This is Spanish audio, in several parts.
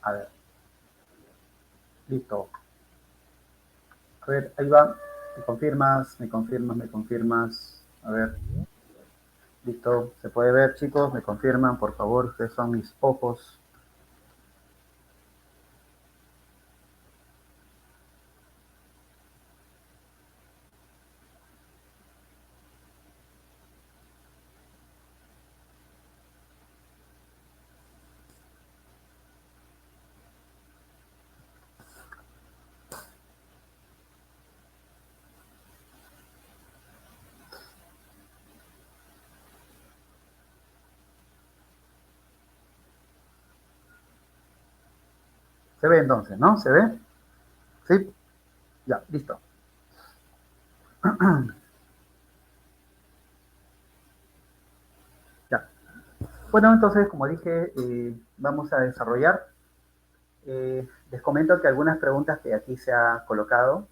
A ver, listo. A ver, ahí va. ¿Me confirmas? ¿Me confirmas? ¿Me confirmas? A ver, listo. ¿Se puede ver, chicos? ¿Me confirman, por favor? Ustedes son mis ojos. ¿Se ve entonces, no? ¿Se ve? ¿Sí? Ya, listo. Ya. Bueno, entonces, como dije, vamos a desarrollar. Les comento que algunas preguntas que aquí se ha colocado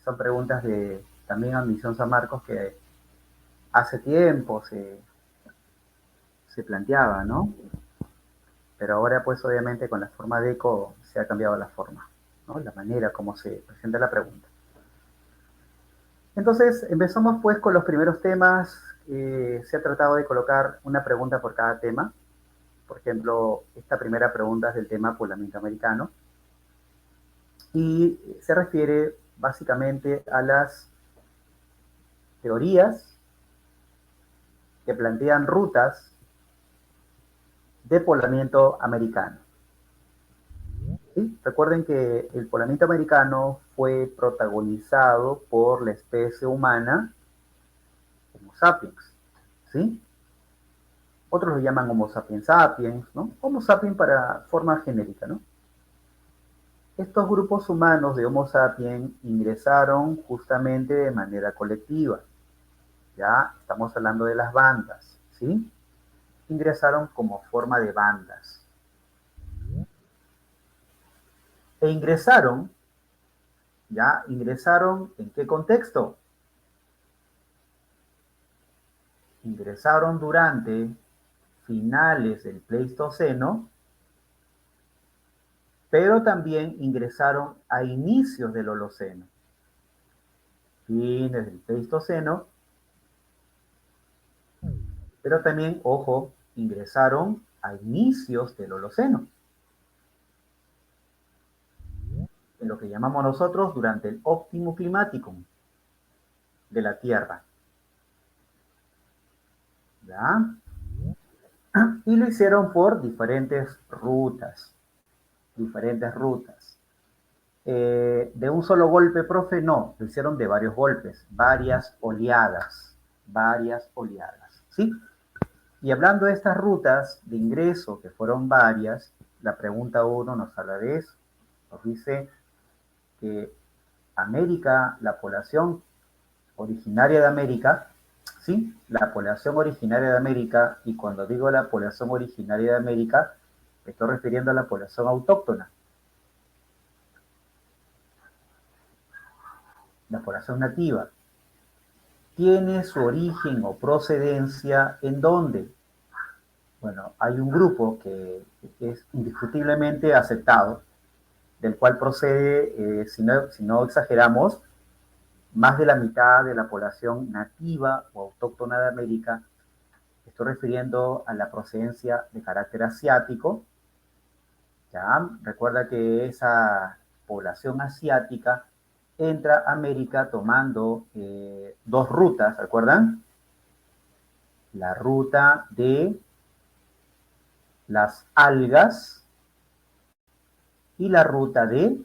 son preguntas de también Admisión San Marcos que hace tiempo se planteaba, ¿no? Pero ahora, pues, obviamente, con la forma de eco se ha cambiado la forma, ¿no? La manera como se presenta la pregunta. Entonces, empezamos, pues, con los primeros temas. Se ha tratado de colocar una pregunta por cada tema. Por ejemplo, esta primera pregunta es del tema poblamiento americano y se refiere básicamente a las teorías que plantean rutas de poblamiento americano. ¿Sí? Recuerden que el poblamiento americano fue protagonizado por la especie humana Homo sapiens. ¿Sí? Otros lo llaman Homo sapiens sapiens, ¿no? Homo sapiens para forma genérica, ¿no? Estos grupos humanos de Homo sapiens ingresaron justamente de manera colectiva. Ya estamos hablando de las bandas, ¿sí? Ingresaron como forma de bandas. E ingresaron, ¿ya? ¿Ingresaron en qué contexto? Ingresaron durante finales del Pleistoceno, pero también ingresaron a inicios del Holoceno. Fines del Pleistoceno, pero también, ojo, ingresaron a inicios del Holoceno, en lo que llamamos nosotros durante el óptimo climático de la Tierra. ¿Ya? Y lo hicieron por diferentes rutas, diferentes rutas. De un solo golpe, profe, no, lo hicieron de varios golpes, varias oleadas, ¿sí? Y hablando de estas rutas de ingreso, que fueron varias, la pregunta 1 nos habla de eso. Nos dice que América, la población originaria de América, ¿sí? La población originaria de América, y cuando digo la población originaria de América, me estoy refiriendo a la población autóctona, la población nativa. ¿Tiene su origen o procedencia en dónde? Bueno, hay un grupo que es indiscutiblemente aceptado, del cual procede, si no exageramos, más de la mitad de la población nativa o autóctona de América. Estoy refiriendo a la procedencia de carácter asiático. ¿Ya? Recuerda que esa población asiática entra a América tomando dos rutas, ¿recuerdan? La ruta de las algas y la ruta de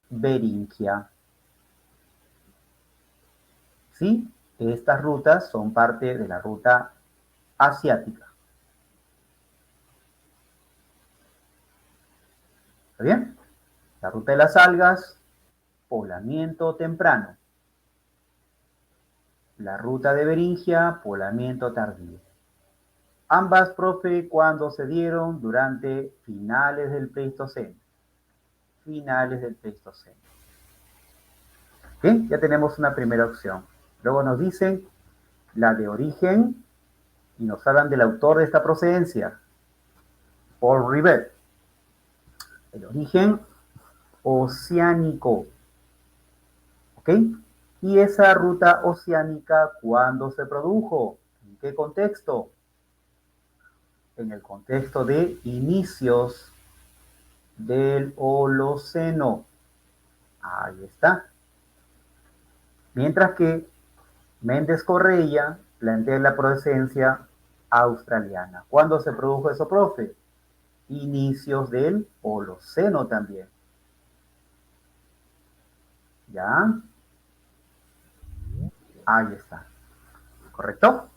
Beringia. ¿Sí? Estas rutas son parte de la ruta asiática. ¿Está bien? La ruta de las algas, poblamiento temprano. La ruta de Beringia, poblamiento tardío. Ambas, profe, cuando se dieron durante finales del Pleistoceno. Finales del Pleistoceno. ¿Sí? Ya tenemos una primera opción. Luego nos dicen la de origen y nos hablan del autor de esta procedencia, Paul Rivet. El origen oceánico, ¿ok? Y esa ruta oceánica, ¿cuándo se produjo? ¿En qué contexto? En el contexto de inicios del Holoceno. Ahí está. Mientras que Méndez Correia plantea la procedencia australiana. ¿Cuándo se produjo eso, profe? Inicios del Holoceno también. ¿Ya? Ahí está. ¿Correcto?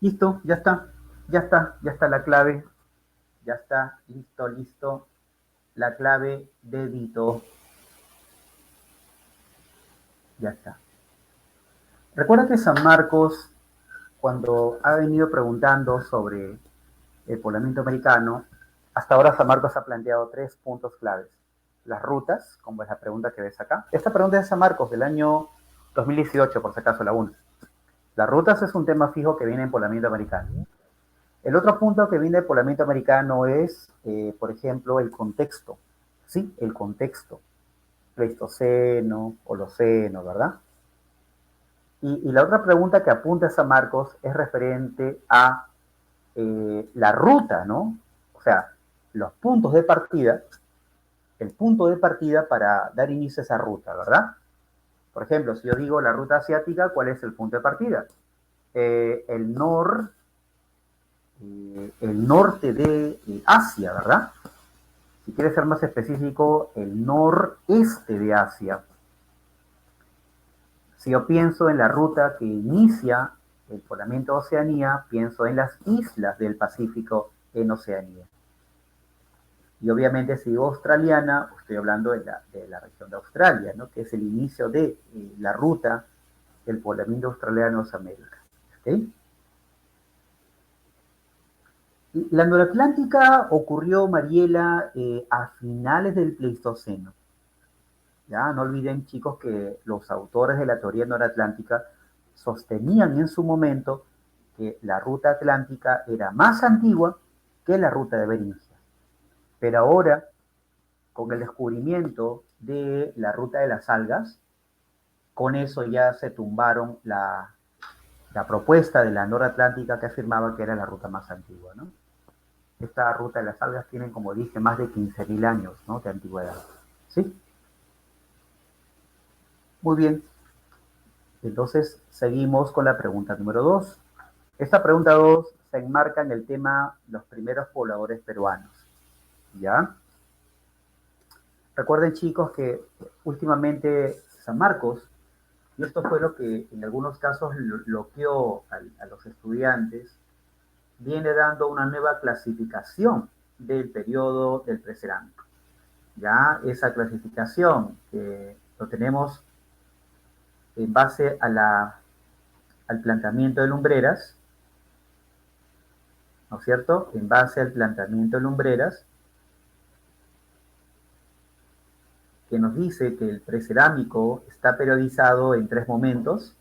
Listo, ya está. Ya está, ya está la clave. Ya está, listo, listo. La clave dedito. Ya está. Recuerda que San Marcos, cuando ha venido preguntando sobre el poblamiento americano, hasta ahora San Marcos ha planteado 3 puntos claves. Las rutas, como es la pregunta que ves acá. Esta pregunta es de San Marcos del año 2018, por si acaso la 1. Las rutas es un tema fijo que viene en poblamiento americano. El otro punto que viene en poblamiento americano es, por ejemplo, el contexto. Sí, el contexto. Pleistoceno, Holoceno, ¿verdad? Y la otra pregunta que apunta a San Marcos es referente a la ruta, ¿no? O sea, los puntos de partida, el punto de partida para dar inicio a esa ruta, ¿verdad? Por ejemplo, si yo digo la ruta asiática, ¿cuál es el punto de partida? El norte de Asia, ¿verdad? Si quieres ser más específico, el noreste de Asia. Si yo pienso en la ruta que inicia el poblamiento de Oceanía, pienso en las islas del Pacífico en Oceanía. Y obviamente si digo australiana, estoy hablando de la región de Australia, ¿no? Que es el inicio de la ruta del poblamiento australiano de América. ¿Okay? La noratlántica ocurrió, Mariela, a finales del Pleistoceno. Ya, no olviden, chicos, que los autores de la teoría noratlántica sostenían en su momento que la ruta atlántica era más antigua que la ruta de Beringia. Pero ahora, con el descubrimiento de la ruta de las algas, con eso ya se tumbaron la propuesta de la noratlántica que afirmaba que era la ruta más antigua, ¿no? Esta ruta de las algas tiene, como dije, más de 15.000 años, ¿no?, de antigüedad. ¿Sí? Muy bien. Entonces, seguimos con la pregunta número 2. Esta pregunta 2 se enmarca en el tema los primeros pobladores peruanos. ¿Ya? Recuerden, chicos, que últimamente San Marcos, y esto fue lo que en algunos casos bloqueó a los estudiantes, viene dando una nueva clasificación del periodo del precerámico. Ya esa clasificación lo tenemos en base al planteamiento de lumbreras, ¿no es cierto? En base al planteamiento de lumbreras, que nos dice que el precerámico está periodizado en 3 momentos,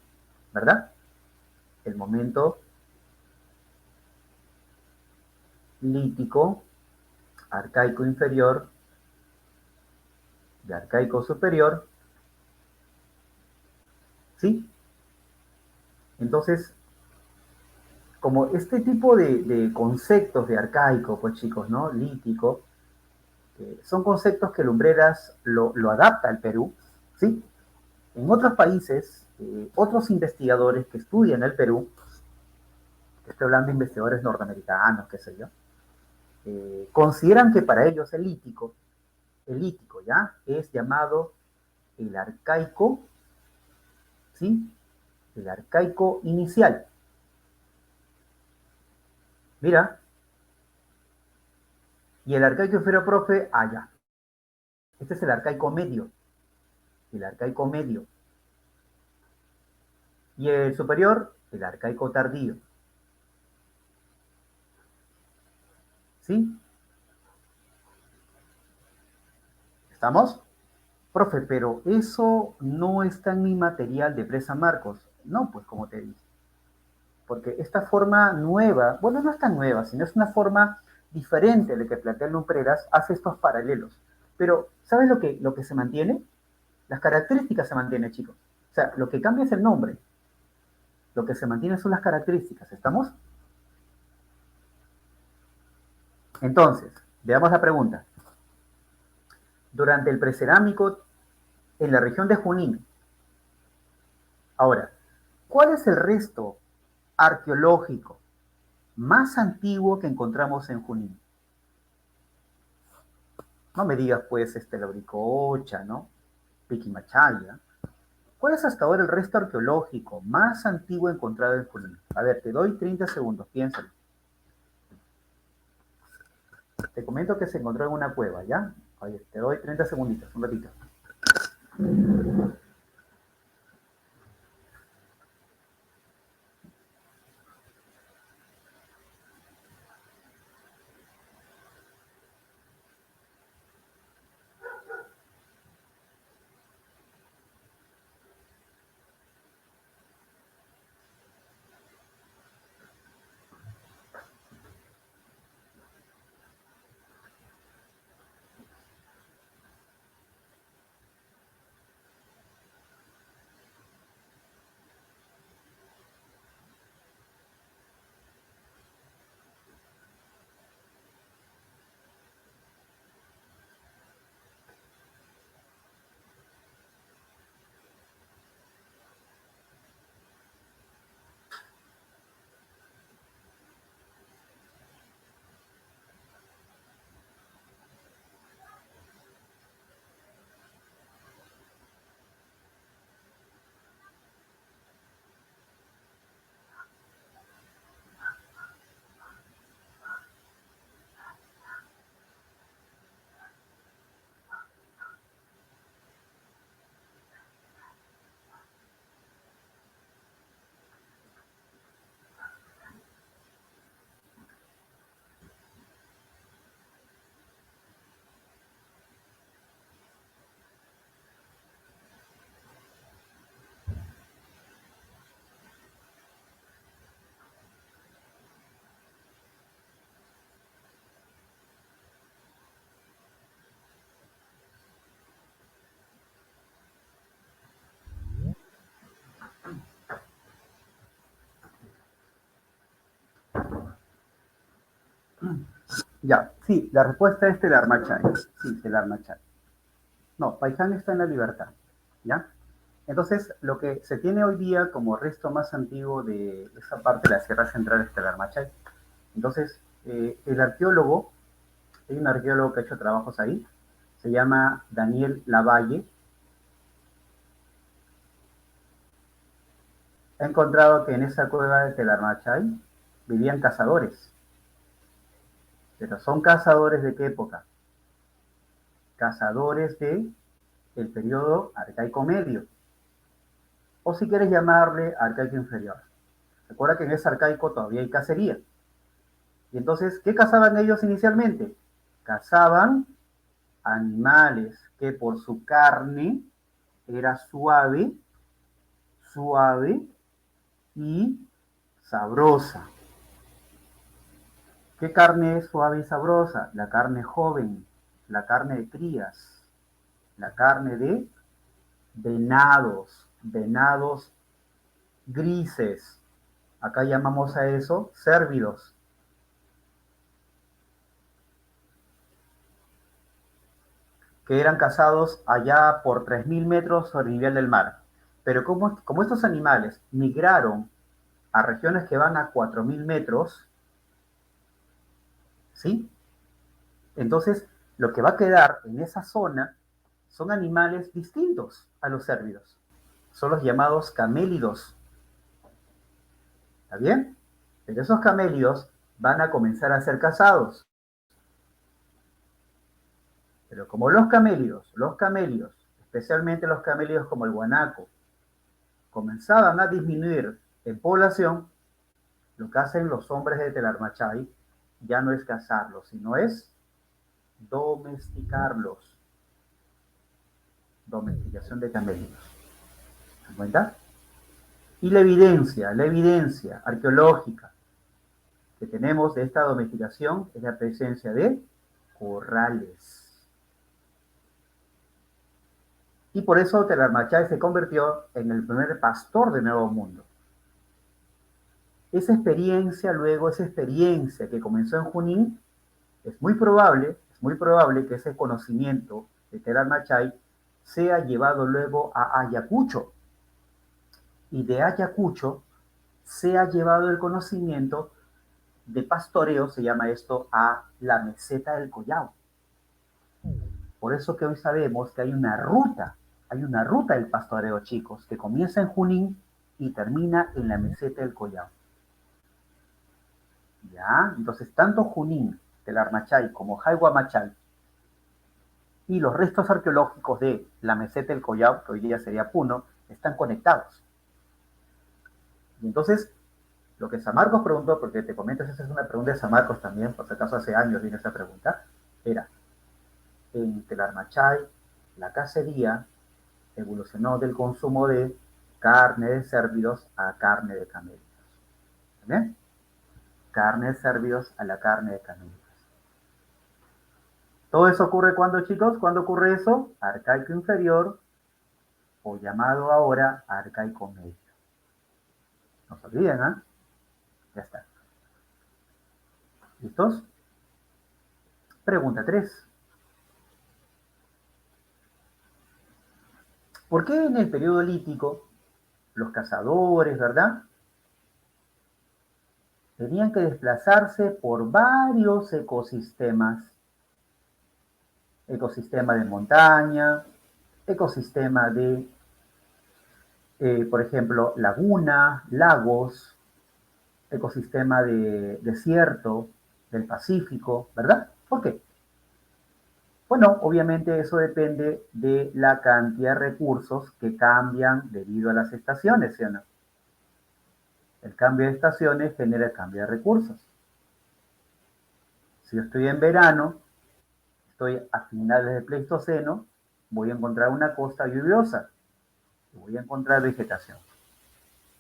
¿verdad? El momento lítico, arcaico inferior y arcaico superior, ¿sí? Entonces, como este tipo de conceptos de arcaico, pues chicos, ¿no? Lítico, son conceptos que Lumbreras lo adapta al Perú, ¿sí? En otros países, otros investigadores que estudian el Perú, estoy hablando de investigadores norteamericanos, qué sé yo, consideran que para ellos el lítico, ¿ya? Es llamado el arcaico, ¿sí? El arcaico inicial. Mira. Y el arcaico inferior, profe, allá. Este es el arcaico medio. El arcaico medio. Y el superior, el arcaico tardío. ¿Sí? ¿Estamos? Profe, pero eso no está en mi material de Presa Marcos. No, pues como te dije. Porque esta forma nueva, bueno, no es tan nueva, sino es una forma diferente al que plantea Lumbreras, hace estos paralelos. Pero, ¿sabes lo que se mantiene? Las características se mantienen, chicos. O sea, lo que cambia es el nombre. Lo que se mantiene son las características. ¿Estamos? Entonces, veamos la pregunta. Durante el precerámico en la región de Junín. Ahora, ¿cuál es el resto arqueológico más antiguo que encontramos en Junín? No me digas, pues, la Uricocha, ¿no? Piquimachaya. ¿Cuál es hasta ahora el resto arqueológico más antiguo encontrado en Junín? A ver, te doy 30 segundos, piénsalo. Te comento que se encontró en una cueva, ¿ya? Oye, te doy 30 segunditos, un ratito. Ya, sí, la respuesta es Telarmachay. Sí, Telarmachay. No, Paiján está en la Libertad, ¿ya? Entonces, lo que se tiene hoy día como resto más antiguo de esa parte de la Sierra Central es Telarmachay. Entonces, el arqueólogo, hay un arqueólogo que ha hecho trabajos ahí, se llama Daniel Lavalle, ha encontrado que en esa cueva de Telarmachay vivían cazadores. Pero son cazadores de qué época? Cazadores de el periodo arcaico medio, o si quieres llamarle arcaico inferior. Recuerda que en ese arcaico todavía hay cacería. Y entonces, ¿qué cazaban ellos inicialmente? Cazaban animales que por su carne era suave, suave y sabrosa. ¿Qué carne es suave y sabrosa? La carne joven, la carne de crías, la carne de venados, venados grises. Acá llamamos a eso cérvidos. Que eran cazados allá por 3.000 metros sobre el nivel del mar. Pero como estos animales migraron a regiones que van a 4.000 metros, ¿sí? Entonces, lo que va a quedar en esa zona son animales distintos a los cérvidos. Son los llamados camélidos. ¿Está bien? Pero esos camélidos van a comenzar a ser cazados. Pero como los camélidos, especialmente los camélidos como el guanaco, comenzaban a disminuir en población, lo que hacen los hombres de Telarmachay ya no es cazarlos, sino es domesticarlos. Domesticación de camélidos. ¿Se dan cuenta? Y la evidencia arqueológica que tenemos de esta domesticación es la presencia de corrales. Y por eso Telarmachay se convirtió en el primer pastor del Nuevo Mundo. Esa experiencia que comenzó en Junín, es muy probable que ese conocimiento de Telarmachay sea llevado luego a Ayacucho. Y de Ayacucho se ha llevado el conocimiento de pastoreo, se llama esto, a la meseta del Collao. Por eso que hoy sabemos que hay una ruta del pastoreo, chicos, que comienza en Junín y termina en la meseta del Collao. ¿Ya? Entonces, tanto Junín, Telarmachay, como Jayhuamachay, y los restos arqueológicos de la meseta del Collao, que hoy día sería Puno, están conectados. Y entonces, lo que San Marcos preguntó, porque te comento, esa es una pregunta de San Marcos también, por si acaso hace años viene esa pregunta, era, en Telarmachay, la cacería evolucionó del consumo de carne de cérvidos a carne de camellos. ¿Vale? Carne de cérvidos a la carne de camellos. ¿Todo eso ocurre cuándo, chicos? ¿Cuándo ocurre eso? Arcaico inferior, o llamado ahora arcaico medio. No se olviden, ¿eh? Ya está. ¿Listos? Pregunta 3. ¿Por qué en el periodo lítico los cazadores, ¿verdad?, tenían que desplazarse por varios ecosistemas? Ecosistema de montaña, ecosistema de, por ejemplo, laguna, lagos, ecosistema de desierto del Pacífico, ¿verdad? ¿Por qué? Bueno, obviamente eso depende de la cantidad de recursos que cambian debido a las estaciones, ¿sí o no? El cambio de estaciones genera el cambio de recursos. Si yo estoy en verano, estoy a finales del Pleistoceno, voy a encontrar una costa lluviosa y voy a encontrar vegetación,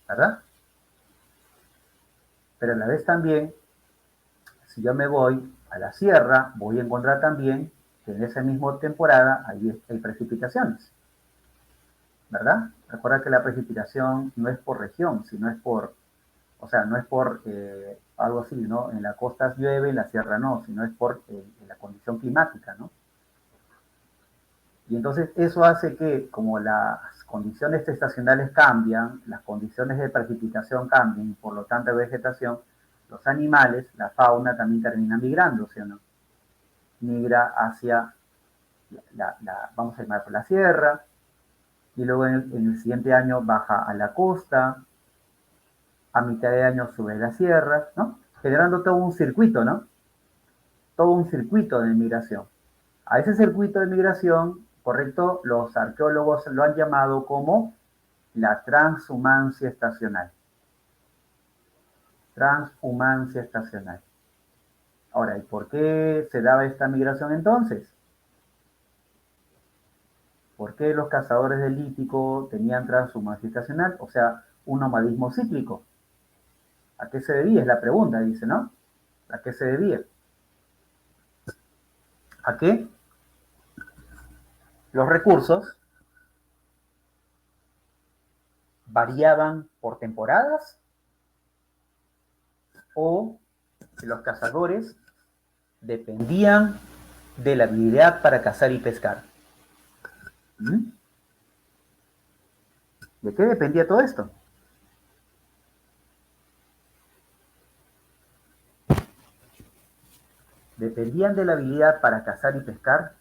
¿verdad? Pero a la vez también, si yo me voy a la sierra, voy a encontrar también que en esa misma temporada hay precipitaciones, ¿verdad? Recuerda que la precipitación no es por región, sino es por, o sea, no es por algo así, ¿no? En la costa llueve, en la sierra no, sino es por la condición climática, ¿no? Y entonces eso hace que, como las condiciones estacionales cambian, las condiciones de precipitación cambian, y por lo tanto de vegetación, los animales, la fauna también termina migrando, ¿sí o no? Migra hacia, vamos a llamar por la sierra, y luego en el siguiente año baja a la costa, a mitad de año sube a la sierra, ¿no? Generando todo un circuito, ¿no? Todo un circuito de migración. A ese circuito de migración, correcto, los arqueólogos lo han llamado como la transhumancia estacional. Transhumancia estacional. Ahora, ¿y por qué se daba esta migración entonces? ¿Por qué los cazadores del Lítico tenían transhumancia estacional? O sea, un nomadismo cíclico. ¿A qué se debía? Es la pregunta, dice, ¿no? ¿A qué se debía? ¿A qué? Los recursos variaban por temporadas, o los cazadores dependían de la habilidad para cazar y pescar. ¿Mm? ¿De qué dependía todo esto? ¿Dependían de la habilidad para cazar y pescar?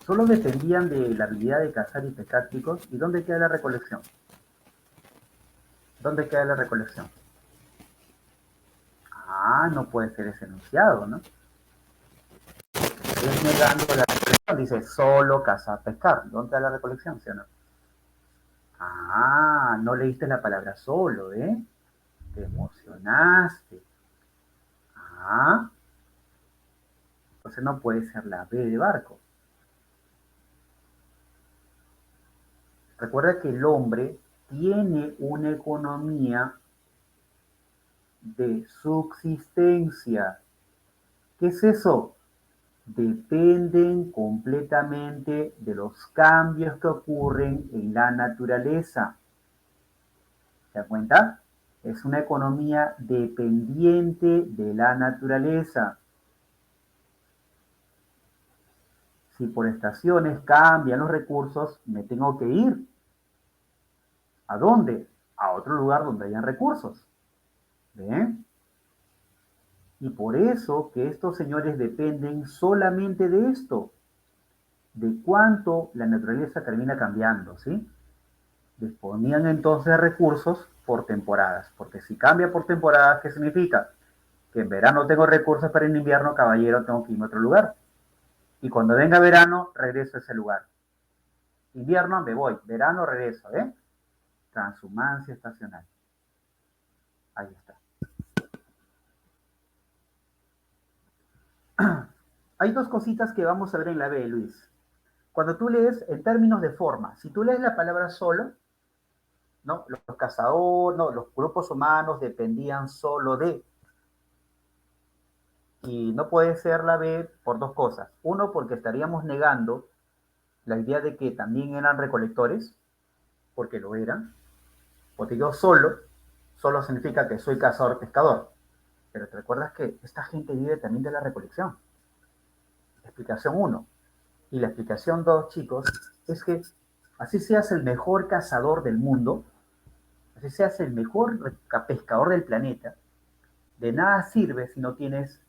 Solo dependían de la habilidad de cazar y pescar, chicos. ¿Y dónde queda la recolección? ¿Dónde queda la recolección? Ah, no puede ser ese enunciado, ¿no? Es negando la recolección. Dice solo cazar, pescar. ¿Dónde queda la recolección, sí o no? Ah, no leíste la palabra solo, ¿eh? Te emocionaste. Ah, entonces no puede ser la B de barco. Recuerda que el hombre tiene una economía de subsistencia. ¿Qué es eso? Dependen completamente de los cambios que ocurren en la naturaleza. ¿Se da cuenta? Es una economía dependiente de la naturaleza. Si por estaciones cambian los recursos, me tengo que ir. ¿A dónde? A otro lugar donde hayan recursos. ¿Ven? Y por eso que estos señores dependen solamente de esto, de cuánto la naturaleza termina cambiando, ¿sí? Disponían entonces de recursos por temporadas, porque si cambia por temporadas, ¿qué significa? Que en verano tengo recursos, pero en invierno, caballero, tengo que irme a otro lugar. Y cuando venga verano, regreso a ese lugar. Invierno me voy, verano regreso, ¿eh? Transhumancia estacional. Ahí está. Hay dos cositas que vamos a ver en la B, Luis. Cuando tú lees en términos de forma, si tú lees la palabra solo, ¿no? Los cazadores, no, los grupos humanos dependían solo de. Y no puede ser la B por dos cosas. Uno, porque estaríamos negando la idea de que también eran recolectores, porque lo eran. Porque yo solo significa que soy cazador-pescador. Pero te recuerdas que esta gente vive también de la recolección. Explicación uno. Y la explicación dos, chicos, es que así seas el mejor cazador del mundo, así seas el mejor pescador del planeta, de nada sirve si no tienes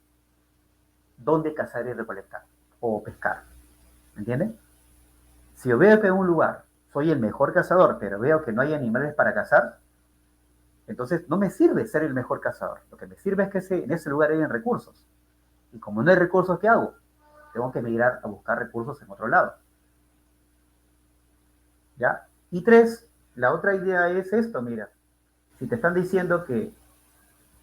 dónde cazar y recolectar o pescar. ¿Me entiendes? Si yo veo que en un lugar soy el mejor cazador, pero veo que no hay animales para cazar, entonces no me sirve ser el mejor cazador. Lo que me sirve es que en ese lugar hay recursos. Y como no hay recursos, ¿qué hago? Tengo que migrar a buscar recursos en otro lado. ¿Ya? Y tres, la otra idea es esto, mira. Si te están diciendo que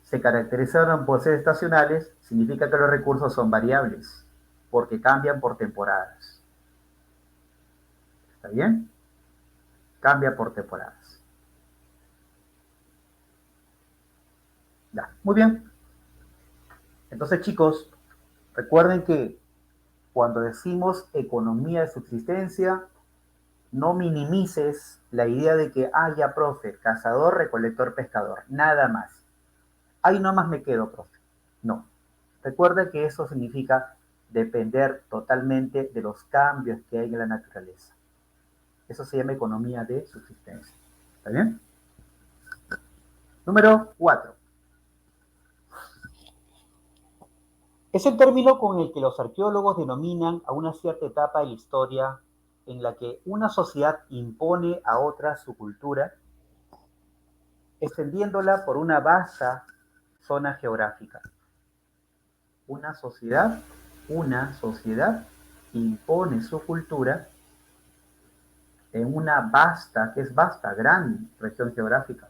se caracterizaron por ser estacionales, significa que los recursos son variables, porque cambian por temporadas. ¿Está bien? Cambia por temporadas. Ya, muy bien. Entonces, chicos, recuerden que cuando decimos economía de subsistencia, no minimices la idea de que, ya, profe, cazador, recolector, pescador, nada más. Ahí nomás me quedo, profe. No. Recuerda que eso significa depender totalmente de los cambios que hay en la naturaleza. Eso se llama economía de subsistencia. ¿Está bien? Número 4. Es el término con el que los arqueólogos denominan a una cierta etapa de la historia en la que una sociedad impone a otra su cultura, extendiéndola por una vasta zona geográfica. Una sociedad impone su cultura en una gran región geográfica,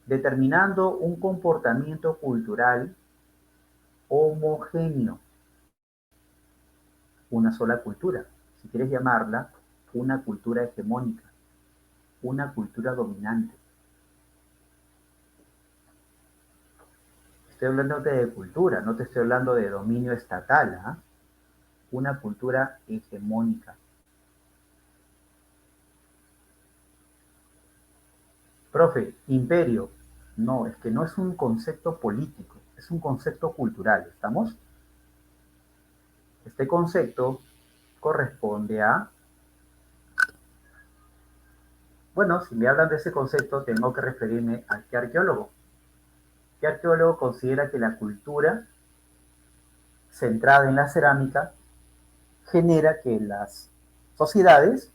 determinando un comportamiento cultural homogéneo, una sola cultura, si quieres llamarla una cultura hegemónica, una cultura dominante. Estoy hablando de cultura, no te estoy hablando de dominio estatal, ¿eh? Una cultura hegemónica. Profe, imperio. No, es que no es un concepto político, es un concepto cultural, ¿estamos? Este concepto corresponde a... Bueno, si me hablan de ese concepto, tengo que referirme a qué arqueólogo. ¿Qué arqueólogo considera que la cultura centrada en la cerámica genera que las sociedades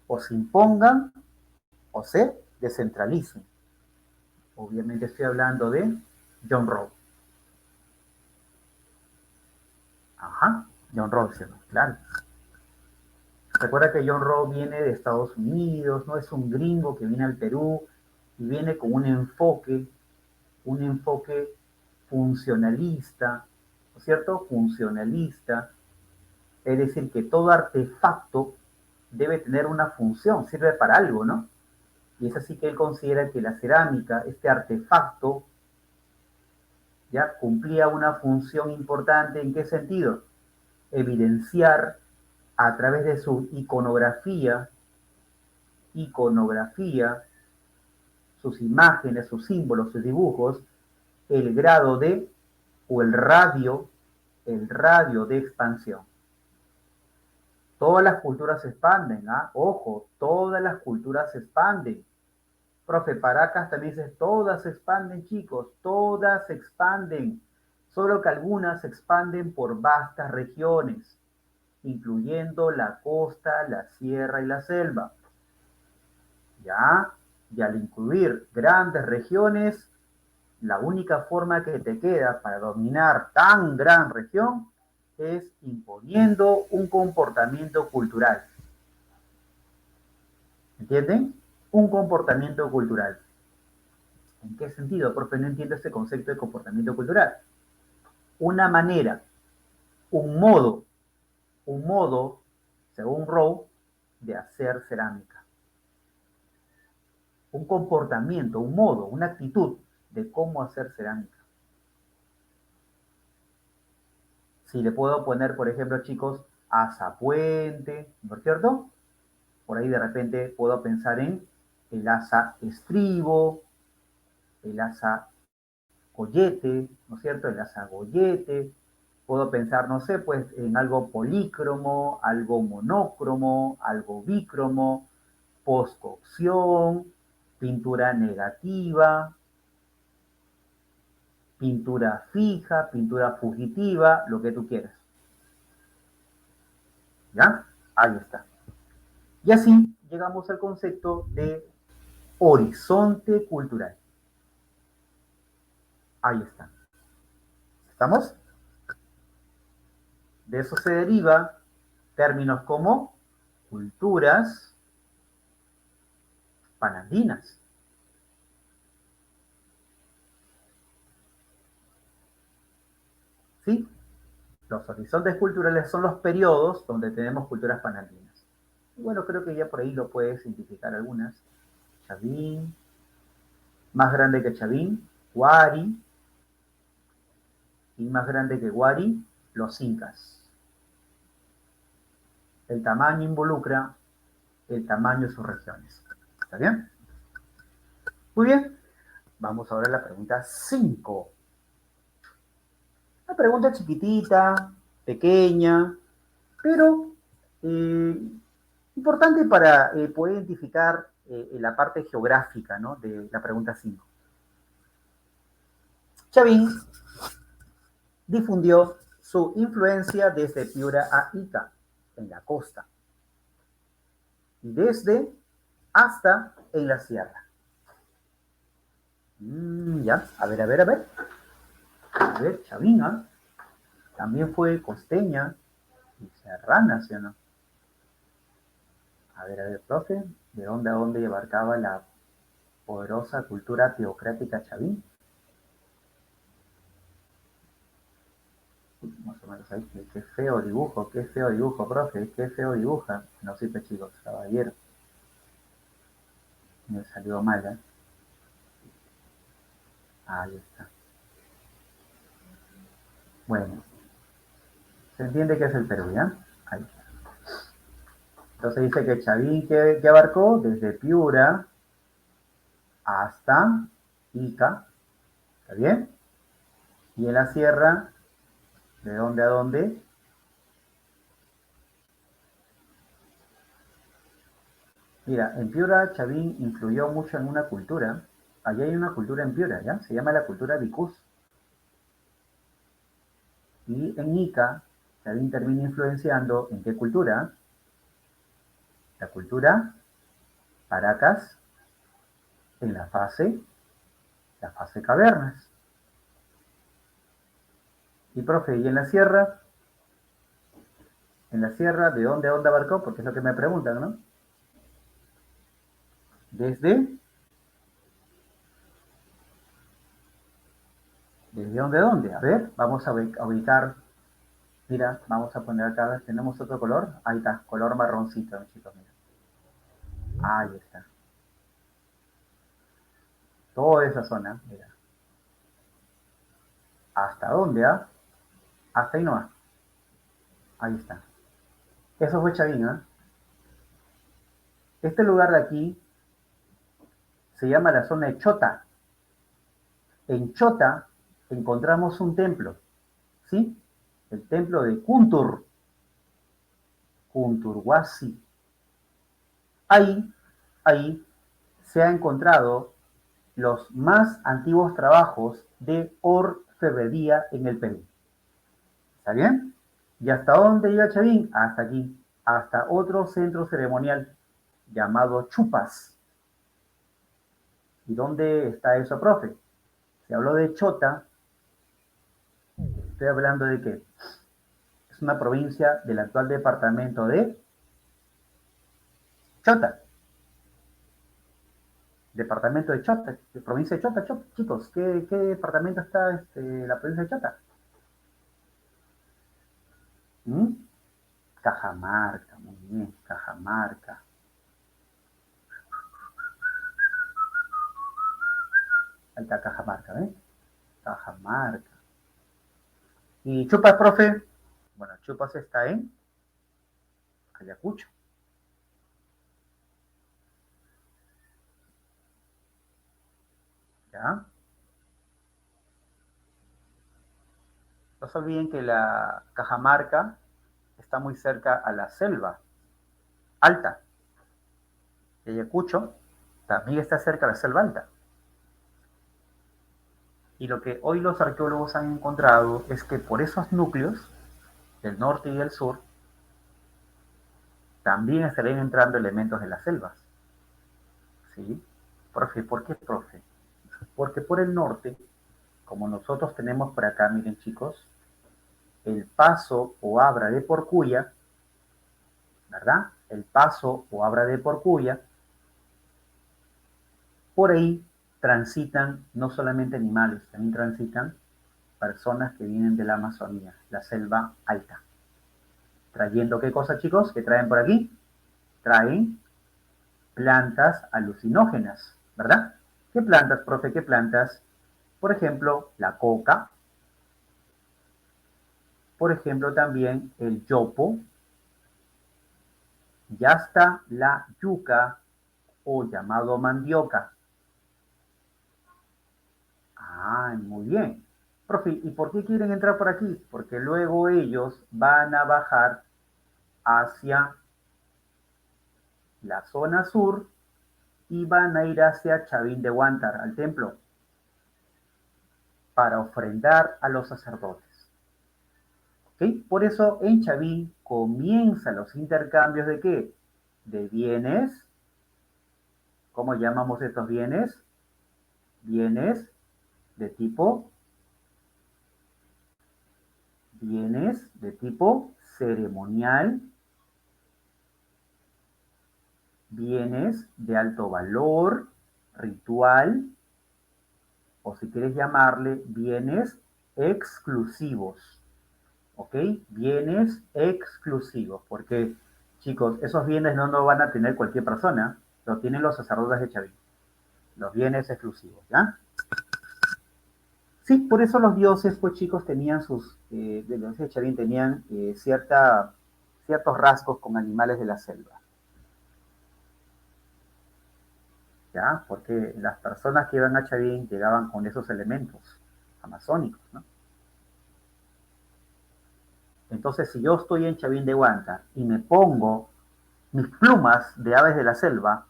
o se impongan o se descentralicen? Obviamente estoy hablando de John Rawls. Ajá, John Rawls, claro. Recuerda que John Rawls viene de Estados Unidos, no es un gringo que viene al Perú y viene con un enfoque funcionalista, ¿no es cierto? Funcionalista, es decir, que todo artefacto debe tener una función, sirve para algo, ¿no? Y es así que él considera que la cerámica, este artefacto, ya cumplía una función importante. ¿En qué sentido? Evidenciar a través de su iconografía, sus imágenes, sus símbolos, sus dibujos, el grado de, o el radio de expansión. Todas las culturas se expanden, ¿ah? Ojo, todas las culturas se expanden. Profe, Paracas también dice, todas se expanden, chicos, todas se expanden. Solo que algunas se expanden por vastas regiones, incluyendo la costa, la sierra y la selva. ¿Ya? Y al incluir grandes regiones, la única forma que te queda para dominar tan gran región es imponiendo un comportamiento cultural. ¿Entienden? Un comportamiento cultural. ¿En qué sentido, profe? No entiendo este concepto de comportamiento cultural. Una manera, un modo, según Rowe, de hacer cerámica. Un comportamiento, un modo, una actitud de cómo hacer cerámica. Si le puedo poner, por ejemplo, chicos, azapuente, ¿no es cierto? Por ahí de repente puedo pensar en el asa estribo, el asa collete, ¿no es cierto? El asa gollete. Puedo pensar, no sé, pues en algo polícromo, algo monócromo, algo bícromo, postcocción, pintura negativa, pintura fija, pintura fugitiva, lo que tú quieras. ¿Ya? Ahí está. Y así llegamos al concepto de horizonte cultural. Ahí está. ¿Estamos? De eso se deriva términos como culturas panandinas. ¿Sí? Los horizontes culturales son los periodos donde tenemos culturas panandinas. Y bueno, creo que ya por ahí lo puedes identificar algunas. Chavín, más grande que Chavín, Huari, y más grande que Huari, los incas. El tamaño involucra el tamaño de sus regiones. ¿Está bien? Muy bien. Vamos ahora a la pregunta 5. Una pregunta chiquitita, pequeña, pero importante para poder identificar la parte geográfica, ¿no?, de la pregunta 5. Chavín difundió su influencia desde Piura a Ica, en la costa, y desde hasta en la sierra. Ya, a ver, a ver, a ver. A ver, Chavín, ¿eh? También fue costeña y serrana, ¿sí o no? A ver, profe, ¿de dónde a dónde abarcaba la poderosa cultura teocrática Chavín? Más o menos ahí, qué feo dibujo, profe, qué feo dibuja. No sirve, chicos, caballero. Me salió mal, ¿eh? Ahí está. Bueno, se entiende que es el Perú, ¿ya? Ahí está. Entonces dice que Chavín, que abarcó desde Piura hasta Ica, ¿está bien? Y en la sierra, ¿de dónde a dónde? Mira, en Piura Chavín influyó mucho en una cultura. Allí hay una cultura en Piura, ¿ya? Se llama la cultura Vicus. Y en Ica, Chavín termina influenciando ¿en qué cultura? La cultura Paracas en la fase cavernas. Y profe, ¿y en la sierra, ¿de dónde a dónde abarcó? Porque es lo que me preguntan, ¿no? ¿Desde dónde a dónde? A ver, vamos a ubicar. Mira, vamos a poner acá, tenemos otro color. Ahí está, color marroncito, chicos, mira. Ahí está. Toda esa zona, mira. ¿Hasta dónde? ¿Ah? Hasta ahí nomás. Ahí está. Eso fue Chavín, ¿ah? Este lugar de aquí se llama la zona de Chota. En Chota encontramos un templo, ¿sí? El templo de Kuntur, Kunturwasi. Ahí, ahí se ha encontrado los más antiguos trabajos de orfebrería en el Perú. ¿Está bien? ¿Y hasta dónde llega Chavín? Hasta aquí, hasta otro centro ceremonial llamado Chupas. ¿Y dónde está eso, profe? Se habló de Chota, estoy hablando de que es una provincia del actual departamento de Chota. Departamento de Chota, de provincia de Chota, Chota. Chicos, ¿qué departamento está la provincia de Chota? ¿Mm? Cajamarca, muy bien, Cajamarca. Ahí está Cajamarca, ¿ves? Cajamarca. ¿Y Chupas, profe? Bueno, Chupas está en Ayacucho, ¿ya? No se olviden que la Cajamarca está muy cerca a la selva alta de Ayacucho, también está cerca a la selva alta. Y lo que hoy los arqueólogos han encontrado es que por esos núcleos, del norte y del sur, también estarían entrando elementos de las selvas. ¿Sí? Profe, ¿por qué, profe? Porque por el norte, como nosotros tenemos por acá, miren chicos, el paso o abra de Porcuya, ¿verdad? El paso o abra de Porcuya, por ahí transitan no solamente animales, también transitan personas que vienen de la Amazonía, la selva alta. Trayendo qué cosa, chicos, que traen por aquí? Traen plantas alucinógenas, ¿verdad? ¿Qué plantas, profe? ¿Qué plantas? Por ejemplo, la coca, por ejemplo, también el yopo, ya está la yuca o llamado mandioca. Ah, muy bien. Profe, ¿y por qué quieren entrar por aquí? Porque luego ellos van a bajar hacia la zona sur y van a ir hacia Chavín de Huántar, al templo, para ofrendar a los sacerdotes. ¿Ok? Por eso en Chavín comienzan los intercambios de qué? De bienes. ¿Cómo llamamos estos bienes? Bienes de tipo, bienes de tipo ceremonial, bienes de alto valor, ritual, o si quieres llamarle bienes exclusivos. ¿Ok? Bienes exclusivos, porque chicos, esos bienes no lo van a tener cualquier persona, lo tienen los sacerdotes de Chavín, los bienes exclusivos, ¿ya? Sí, por eso los dioses, pues chicos, tenían de los dioses de Chavín tenían ciertos rasgos con animales de la selva, ¿ya? Porque las personas que iban a Chavín llegaban con esos elementos amazónicos, ¿no? Entonces, si yo estoy en Chavín de Huántar y me pongo mis plumas de aves de la selva,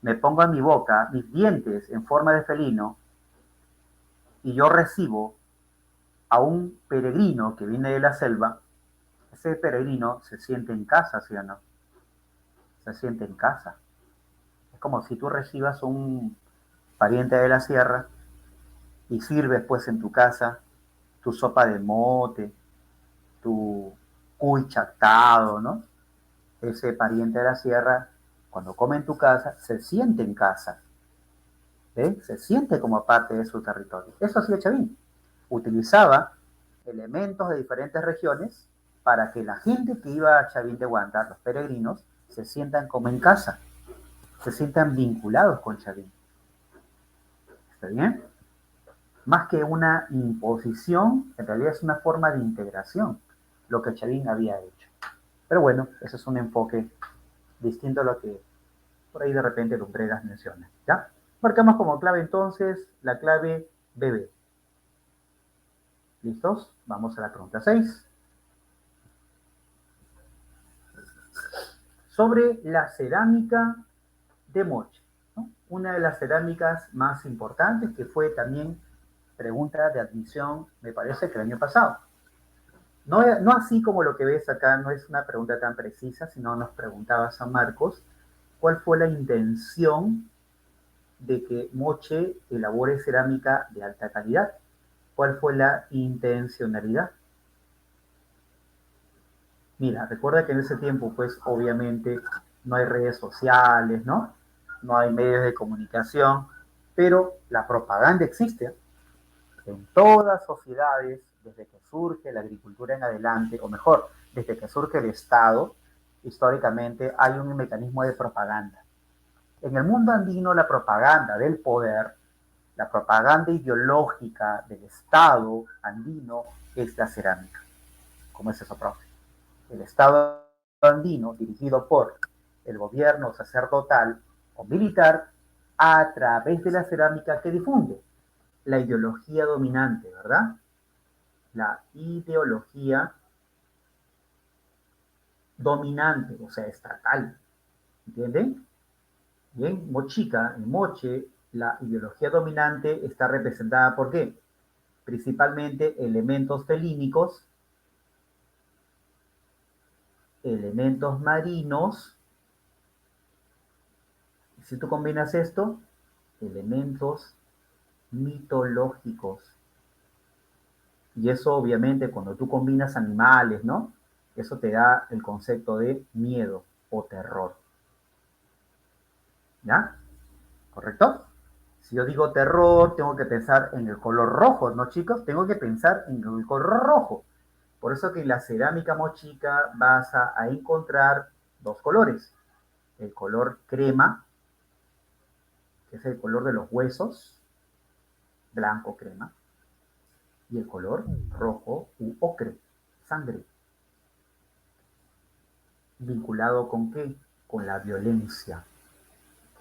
me pongo en mi boca mis dientes en forma de felino y yo recibo a un peregrino que viene de la selva, ese peregrino se siente en casa, ¿sí o no? Se siente en casa. Es como si tú recibas un pariente de la sierra y sirves pues en tu casa tu sopa de mote, tu cuy chactado, ¿no? Ese pariente de la sierra, cuando come en tu casa, se siente en casa, ¿eh? Se siente como parte de su territorio. Eso hacía Chavín. Utilizaba elementos de diferentes regiones para que la gente que iba a Chavín de Huántar, los peregrinos, se sientan como en casa, se sientan vinculados con Chavín. ¿Está bien? Más que una imposición, en realidad es una forma de integración, lo que Chavín había hecho. Pero bueno, ese es un enfoque distinto a lo que por ahí de repente Lumbreras menciona. ¿Ya? Marcamos como clave entonces la clave BB. ¿Listos? Vamos a la pregunta 6. Sobre la cerámica de Moche, ¿no? Una de las cerámicas más importantes que fue también pregunta de admisión, me parece que el año pasado. No, no así como lo que ves acá, no es una pregunta tan precisa, sino nos preguntaba San Marcos cuál fue la intención de que Moche elabore cerámica de alta calidad. ¿Cuál fue la intencionalidad? Mira, recuerda que en ese tiempo, pues obviamente no hay redes sociales, ¿no? No hay medios de comunicación, pero la propaganda existe en todas sociedades, desde que surge la agricultura en adelante, o mejor, desde que surge el Estado, históricamente hay un mecanismo de propaganda. En el mundo andino, la propaganda del poder, la propaganda ideológica del Estado andino es la cerámica. ¿Cómo es eso, profe? El Estado andino, dirigido por el gobierno sacerdotal o militar, a través de la cerámica que difunde la ideología dominante, ¿verdad? La ideología dominante, o sea, estatal, ¿entienden? Bien, Mochica, en Moche, la ideología dominante está representada por qué? Principalmente elementos felínicos, elementos marinos, y si tú combinas esto, elementos mitológicos. Y eso obviamente cuando tú combinas animales, ¿no? Eso te da el concepto de miedo o terror. ¿Ya? ¿Correcto? Si yo digo terror, tengo que pensar en el color rojo, ¿no, chicos? Tengo que pensar en el color rojo. Por eso que en la cerámica mochica vas a encontrar dos colores. El color crema, que es el color de los huesos, blanco crema, y el color rojo u ocre, sangre. ¿Vinculado con qué? Con la violencia.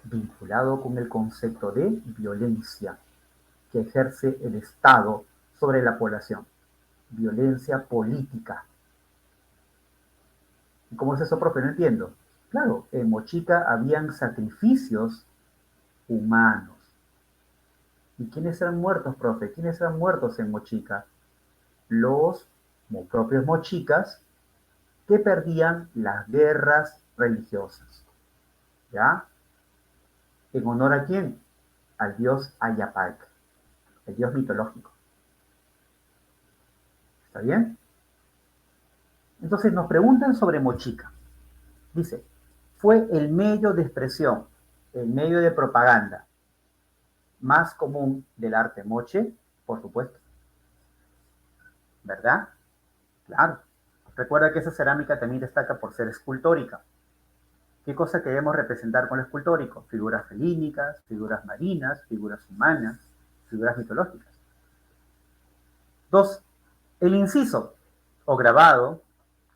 Vinculado con el concepto de violencia que ejerce el Estado sobre la población. Violencia política. ¿Y cómo es eso, profe? No entiendo. Claro, en Mochica habían sacrificios humanos. ¿Y quiénes eran muertos, profe? ¿Quiénes eran muertos en Mochica? Los propios mochicas que perdían las guerras religiosas. ¿Ya? ¿En honor a quién? Al dios Ayapac, el dios mitológico. ¿Está bien? Entonces nos preguntan sobre Mochica. Dice, fue el medio de expresión, el medio de propaganda más común del arte moche, por supuesto, ¿verdad? Claro. Recuerda que esa cerámica también destaca por ser escultórica. ¿Qué cosa queremos representar con lo escultórico? Figuras felínicas, figuras marinas, figuras humanas, figuras mitológicas. Dos, el inciso o grabado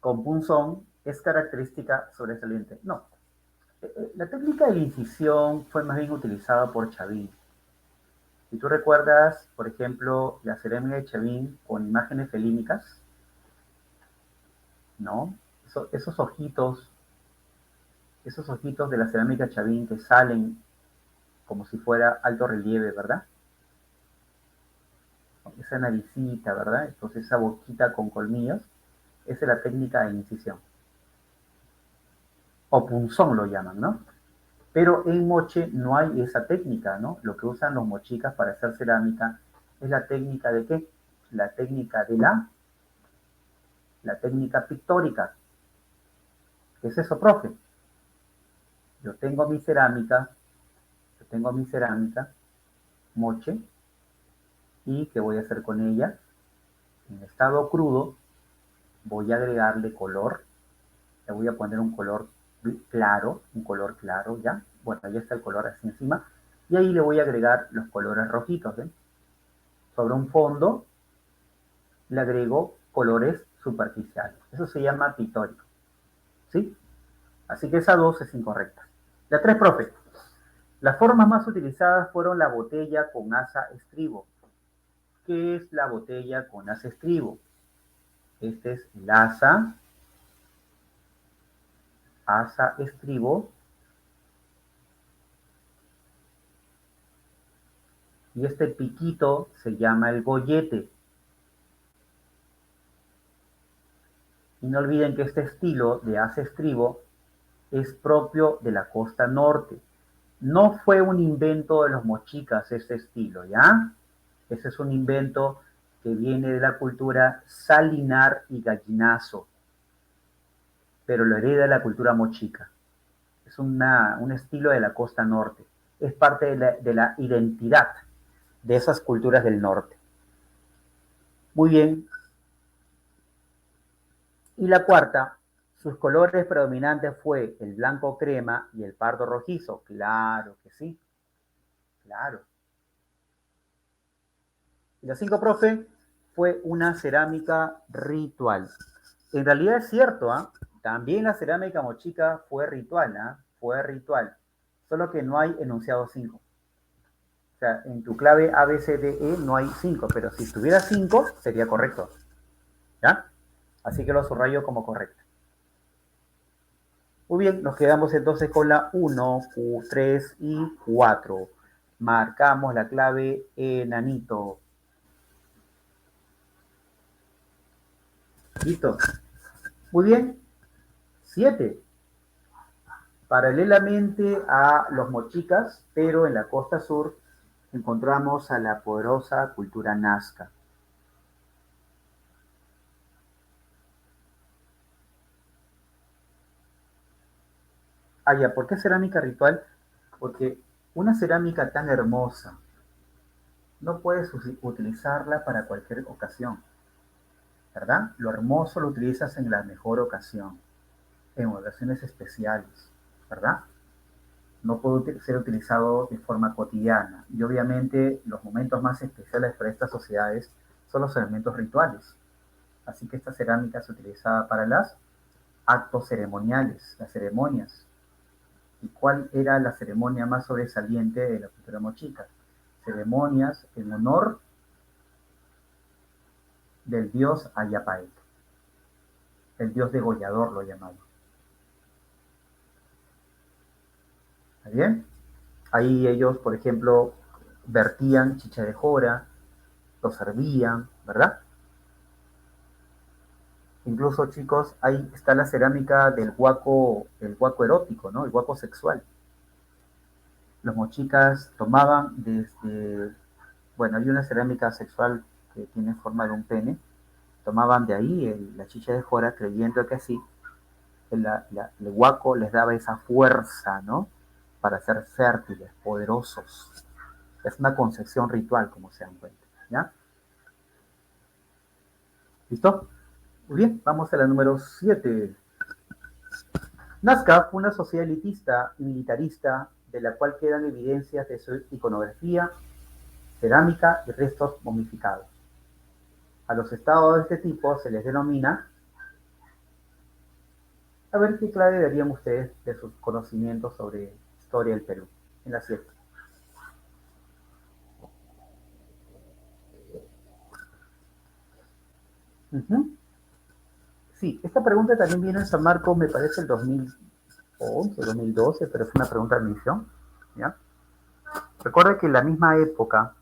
con punzón es característica sobresaliente. No, la técnica de la incisión fue más bien utilizada por Chavín. Si tú recuerdas, por ejemplo, la cerámica de Chavín con imágenes felínicas, ¿no? Esos ojitos de la cerámica Chavín que salen como si fuera alto relieve, ¿verdad? Esa naricita, ¿verdad? Entonces esa boquita con colmillos, esa es la técnica de incisión. O punzón lo llaman, ¿no? Pero en moche no hay esa técnica, ¿no? Lo que usan los mochicas para hacer cerámica es la técnica de ¿qué? La técnica de la técnica pictórica. ¿Qué es eso, profe? Yo tengo mi cerámica, moche, y ¿qué voy a hacer con ella? En estado crudo voy a agregarle color, le voy a poner un color claro, ¿ya? Bueno, ya está el color así encima. Y ahí le voy a agregar los colores rojitos, ¿ven? Sobre un fondo le agrego colores superficiales. Eso se llama pictórico, ¿sí? Así que esa 2 es incorrecta. La 3, profe. Las formas más utilizadas fueron la botella con asa estribo. ¿Qué es la botella con asa estribo? Este es el asa estribo. Y este piquito se llama el gollete. Y no olviden que este estilo de asa estribo es propio de la costa norte. No fue un invento de los mochicas este estilo, ¿ya? Ese es un invento que viene de la cultura salinar y gallinazo, pero lo hereda la cultura mochica. Es un estilo de la costa norte. Es parte de la identidad de esas culturas del norte. Muy bien. Y la cuarta, sus colores predominantes fue el blanco crema y el pardo rojizo. Claro que sí, claro. Y la 5, profe, fue una cerámica ritual. En realidad es cierto, ¿ah? También la cerámica mochica fue ritual, ¿ah? Fue ritual. Solo que no hay enunciado 5. O sea, en tu clave A, B, C, D, E no hay 5, pero si tuviera 5 sería correcto. ¿Ya? Así que lo subrayo como correcto. Muy bien, nos quedamos entonces con la 1, Q3 y 4. Marcamos la clave enanito. ¿Listo? Muy bien. 7. Paralelamente a los mochicas, pero en la costa sur, encontramos a la poderosa cultura nazca. Ah, ya, ¿por qué cerámica ritual? Porque una cerámica tan hermosa no puedes utilizarla para cualquier ocasión, ¿verdad? Lo hermoso lo utilizas en la mejor ocasión, en ocasiones especiales, ¿verdad? No puede ser utilizado de forma cotidiana. Y obviamente los momentos más especiales para estas sociedades son los elementos rituales. Así que esta cerámica se utilizaba para los actos ceremoniales, las ceremonias. ¿Y cuál era la ceremonia más sobresaliente de la cultura mochica? Ceremonias en honor del dios Ayapaec, el dios degollador lo llamaban. ¿Está bien? Ahí ellos, por ejemplo, vertían chicha de jora, lo servían, ¿verdad? Incluso, chicos, ahí está la cerámica del huaco, el huaco erótico, ¿no? El huaco sexual. Los mochicas tomaban desde, bueno, hay una cerámica sexual que tiene forma de un pene, tomaban de ahí la chicha de jora creyendo que así el huaco les daba esa fuerza, ¿no? Para ser fértiles, poderosos. Es una concepción ritual, como se dan cuenta, ¿ya? ¿Listo? Muy bien, vamos a la número 7. Nazca fue una sociedad elitista y militarista de la cual quedan evidencias de su iconografía, cerámica y restos momificados. A los estados de este tipo se les denomina. A ver qué clave darían ustedes de sus conocimientos sobre historia del Perú en la 7. Sí, esta pregunta también viene en San Marcos, me parece el 2011, 2012, pero es una pregunta de admisión. ¿Ya? Recuerda que en la misma época,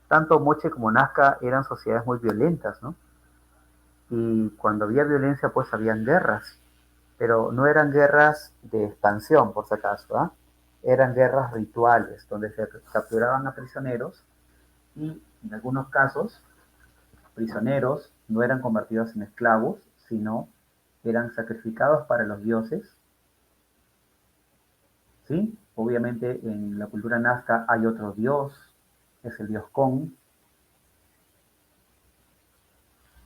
tanto Moche como Nazca eran sociedades muy violentas, ¿no? Y cuando había violencia, pues habían guerras, pero no eran guerras de expansión, por si acaso, ¿ah? Eran guerras rituales, donde se capturaban a prisioneros y en algunos casos, prisioneros no eran convertidos en esclavos, sino eran sacrificados para los dioses, ¿sí? Obviamente en la cultura nazca hay otro dios, es el dios Con,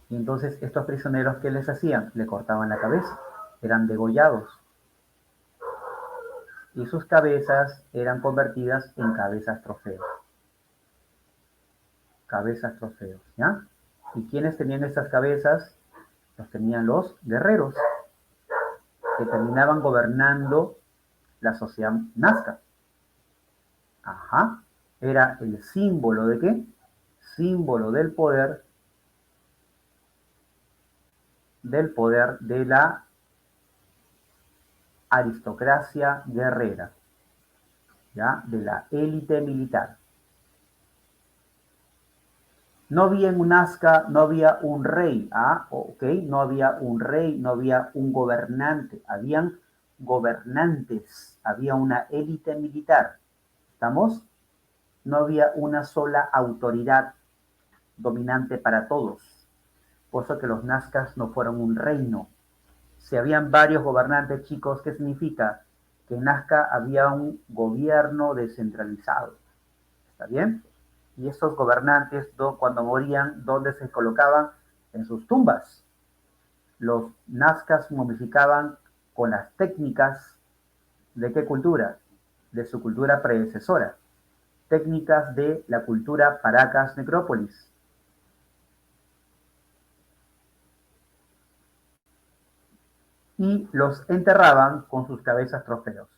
y entonces estos prisioneros, ¿qué les hacían? Le cortaban la cabeza, eran degollados. y sus cabezas eran convertidas en cabezas trofeos. Cabezas trofeos, ¿ya? ¿Y quiénes tenían estas cabezas? Los tenían los guerreros, que terminaban gobernando la sociedad nazca. Ajá. Era el símbolo de ¿qué? Símbolo del poder de la aristocracia guerrera, ¿ya? De la élite militar. No había en un Nazca, no había un rey, ok, no había un rey, no había un gobernante, habían gobernantes, había una élite militar, ¿estamos? No había una sola autoridad dominante para todos, por eso que los Nazcas no fueron un reino. Si habían varios gobernantes, chicos, ¿qué significa? Que en Nazca había un gobierno descentralizado, ¿está bien? Y esos gobernantes, cuando morían, ¿dónde se colocaban? En sus tumbas. Los nazcas momificaban con las técnicas de ¿qué cultura? De su cultura predecesora. Técnicas de la cultura Paracas Necrópolis. Y los enterraban con sus cabezas trofeos.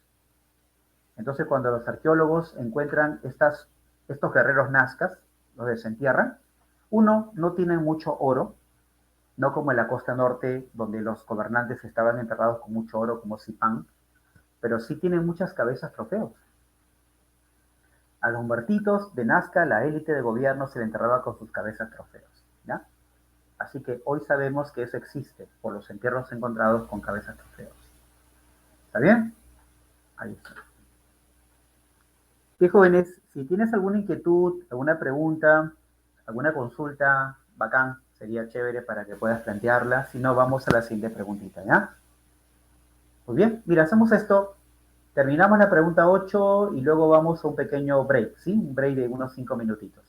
Entonces, cuando los arqueólogos encuentran estos guerreros nazcas, los desentierran, uno, no tienen mucho oro, no como en la costa norte, donde los gobernantes estaban enterrados con mucho oro, como Zipán, pero sí tienen muchas cabezas trofeos. A los muertitos de Nazca, la élite de gobierno se le enterraba con sus cabezas trofeos, ¿ya? Así que hoy sabemos que eso existe por los entierros encontrados con cabezas trofeos. ¿Está bien? Ahí está. ¿Qué jóvenes? Si tienes alguna inquietud, alguna pregunta, alguna consulta, bacán, sería chévere para que puedas plantearla. Si no, vamos a la siguiente preguntita, ¿ya? Muy bien, mira, hacemos esto. Terminamos la pregunta 8 y luego vamos a un pequeño break, ¿sí? Un break de unos 5 minutitos.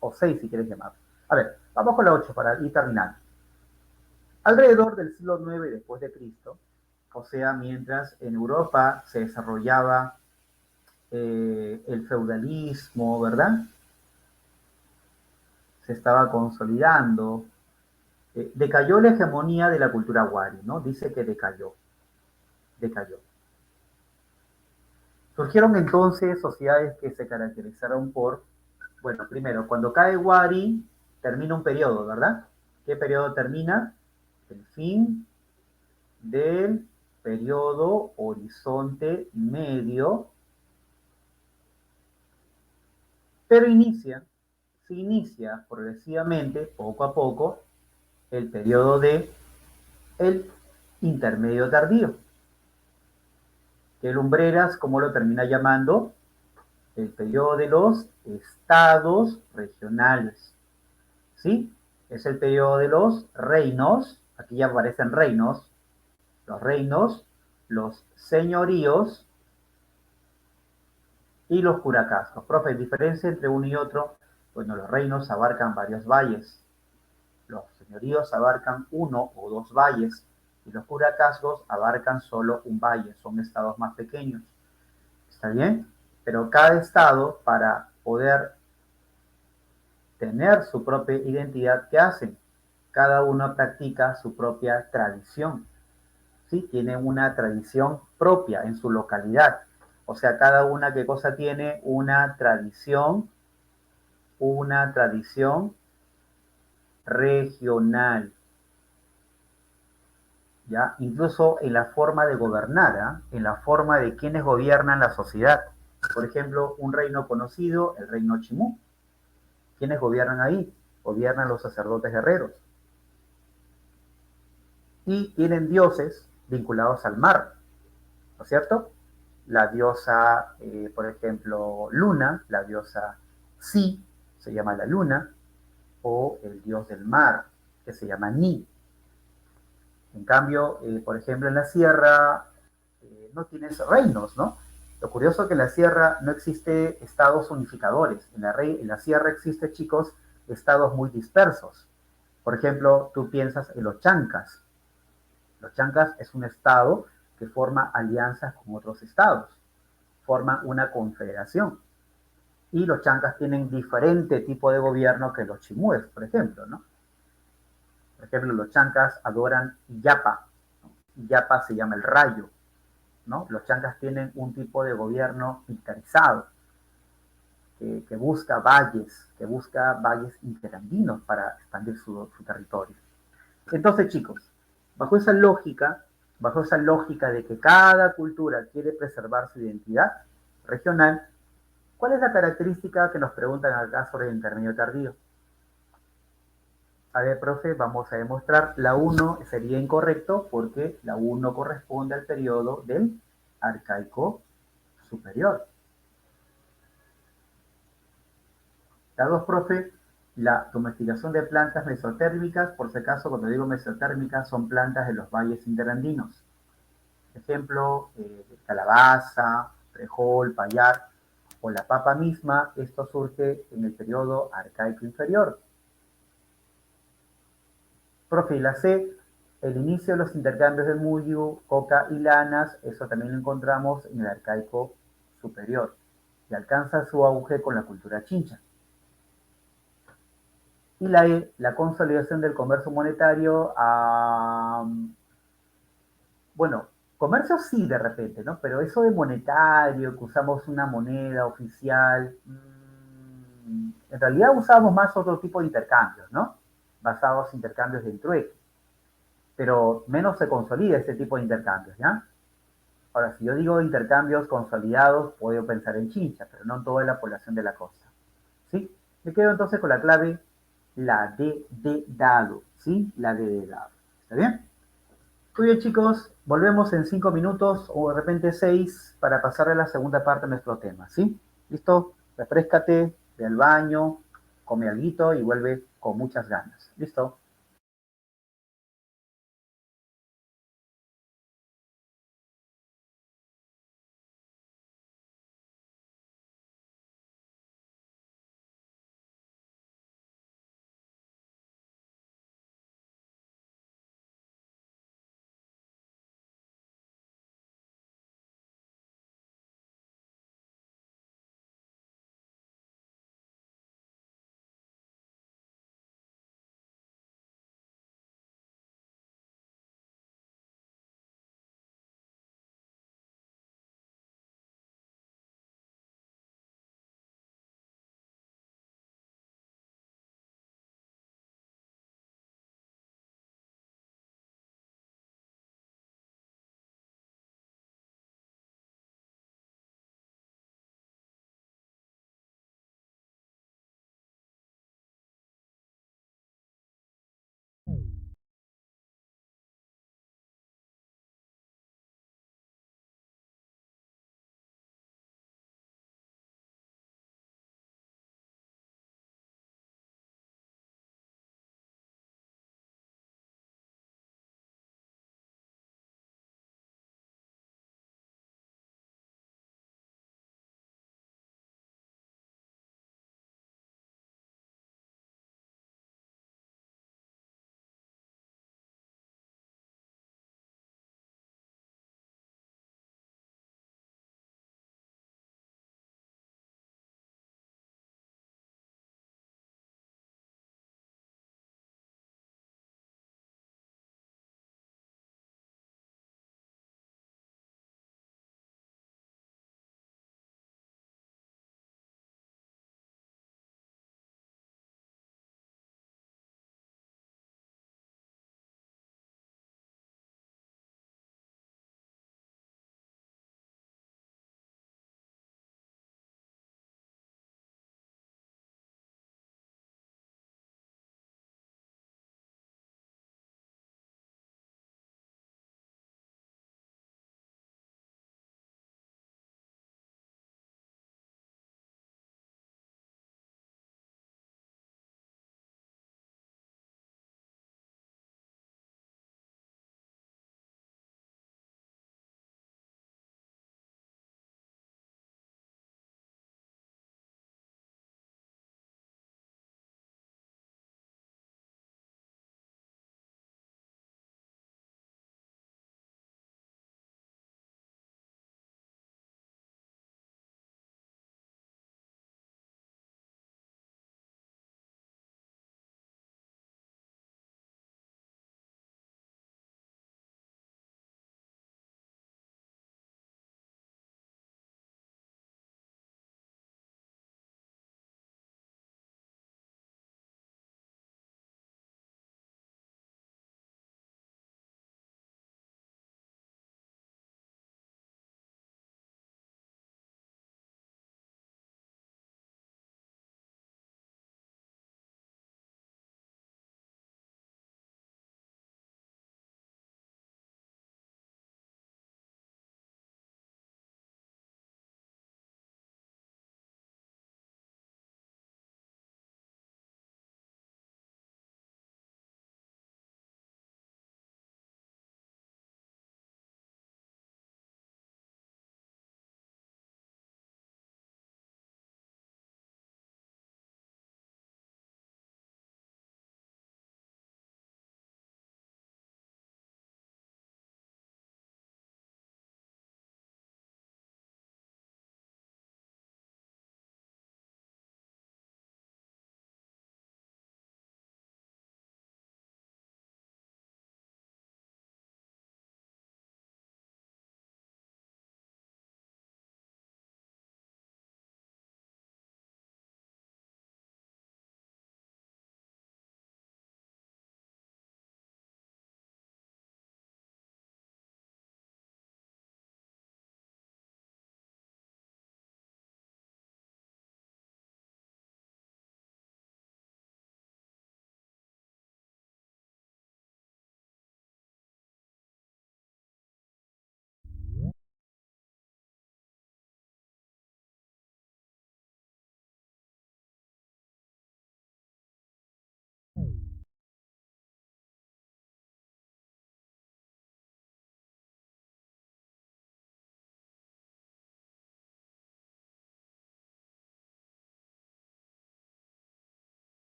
O 6 si quieres llamar. A ver, vamos con la 8 para ir terminando. Alrededor del siglo 9 después de Cristo, o sea, mientras en Europa se desarrollaba el feudalismo, ¿verdad? Se estaba consolidando. Decayó la hegemonía de la cultura wari, ¿no? Dice que decayó. Surgieron entonces sociedades que se caracterizaron por, bueno, primero, cuando cae Wari, termina un periodo, ¿verdad? ¿Qué periodo termina? El fin del periodo horizonte medio, pero se inicia progresivamente, poco a poco, el periodo de el intermedio tardío, que Lumbreras, ¿cómo lo termina llamando? El periodo de los estados regionales, ¿sí? Es el periodo de los reinos, aquí ya aparecen reinos, los señoríos y los curacazgos. Profe, diferencia entre uno y otro, bueno, los reinos abarcan varios valles, los señoríos abarcan uno o dos valles y los curacazgos abarcan solo un valle, son estados más pequeños. ¿Está bien? Pero cada estado, para poder tener su propia identidad, ¿qué hacen? Cada uno practica su propia tradición, ¿sí? Tienen una tradición propia en su localidad. O sea, cada una, ¿qué cosa tiene? Una tradición regional, ¿ya? Incluso en la forma de gobernar, ¿eh? En la forma de quienes gobiernan la sociedad. Por ejemplo, un reino conocido, el reino Chimú. ¿Quiénes gobiernan ahí? Gobiernan los sacerdotes guerreros. Y tienen dioses vinculados al mar, ¿no es cierto? La diosa, por ejemplo, Luna, la diosa Si, se llama la Luna, o el dios del mar, que se llama Ni. En cambio, por ejemplo, en la sierra no tienes reinos, ¿no? Lo curioso es que en la sierra no existe estados unificadores. En la sierra existe, chicos, estados muy dispersos. Por ejemplo, tú piensas en los chancas. Los chancas es un estado que forma alianzas con otros estados. forman una confederación. Y los chancas tienen diferente tipo de gobierno que los chimúes, por ejemplo, ¿no? Por ejemplo, los chancas adoran Yapa. Yapa se llama el rayo, ¿no? Los chancas tienen un tipo de gobierno militarizado que busca valles interandinos para expandir su territorio. Entonces, chicos, bajo esa lógica, bajo esa lógica de que cada cultura quiere preservar su identidad regional, ¿cuál es la característica que nos preguntan acá sobre el intermedio tardío? A ver, profe, vamos a demostrar. La uno sería incorrecto porque la uno corresponde al periodo del arcaico superior. La 2, profe, la domesticación de plantas mesotérmicas, por si acaso, cuando digo mesotérmicas, son plantas de los valles interandinos. Ejemplo, calabaza, frijol, payar o la papa misma, esto surge en el periodo arcaico inferior. Profe, y la C, el inicio de los intercambios de muyu, coca y lanas, eso también lo encontramos en el arcaico superior y alcanza su auge con la cultura chincha. Y la E, la consolidación del comercio monetario, bueno, comercio sí de repente, ¿no? Pero eso de monetario, que usamos una moneda oficial, en realidad usamos más otro tipo de intercambios, ¿no? Basados en intercambios del trueque. Pero menos se consolida este tipo de intercambios, ¿ya? Ahora, si yo digo intercambios consolidados, puedo pensar en Chincha, pero no en toda la población de la costa. ¿Sí? Me quedo entonces con la clave, la D de dado, ¿sí? La D de dado. ¿Está bien? Muy bien, chicos, volvemos en 5 minutos o de repente 6 para pasar a la segunda parte de nuestro tema, ¿sí? ¿Listo? Refréscate, ve al baño, come alguito y vuelve con muchas ganas. ¿Listo?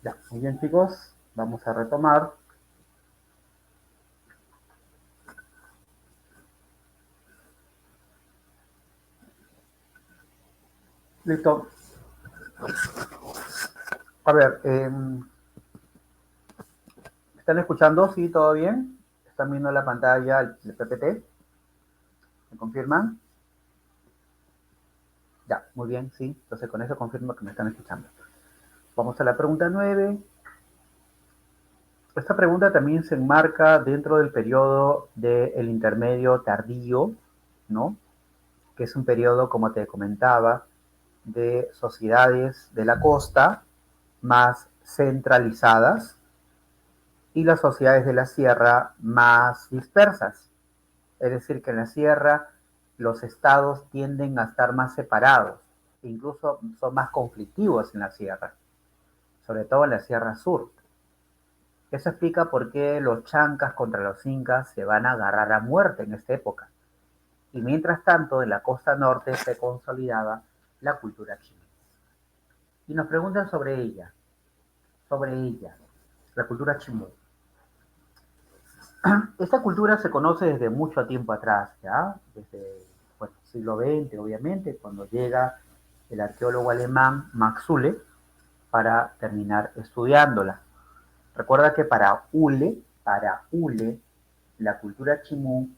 Ya, muy bien chicos, vamos a retomar. Listo. A ver, ¿están escuchando? ¿Sí? ¿Todo bien? ¿Están viendo la pantalla, el PPT? ¿Me confirman? Ya, muy bien, sí. Entonces con eso confirmo que me están escuchando. Vamos a la pregunta 9. Esta pregunta también se enmarca dentro del periodo del intermedio tardío, ¿no? Que es un periodo, como te comentaba, de sociedades de la costa más centralizadas y las sociedades de la sierra más dispersas. Es decir, que en la sierra los estados tienden a estar más separados, incluso son más conflictivos en la sierra, sobre todo en la sierra sur. Eso explica por qué los chancas contra los incas se van a agarrar a muerte en esta época. Y mientras tanto, en la costa norte se consolidaba la cultura china. Y nos preguntan sobre ella, la cultura chimú. Esta cultura se conoce desde mucho tiempo atrás, ¿ya? Desde bueno, siglo XX, obviamente, cuando llega el arqueólogo alemán Max Uhle para terminar estudiándola. Recuerda que para Uhle, la cultura chimú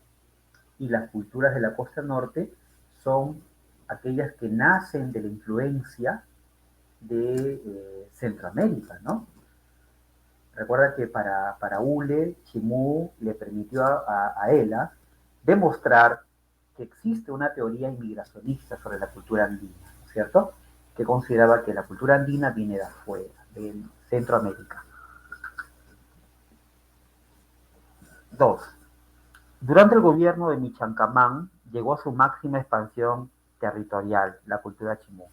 y las culturas de la costa norte son aquellas que nacen de la influencia de Centroamérica, ¿no? Recuerda que para Ule, Chimú le permitió a Ela demostrar que existe una teoría inmigracionista sobre la cultura andina, ¿cierto? Que consideraba que la cultura andina viene de afuera, de Centroamérica. Dos, durante el gobierno de Michancamán llegó a su máxima expansión territorial, la cultura chimú.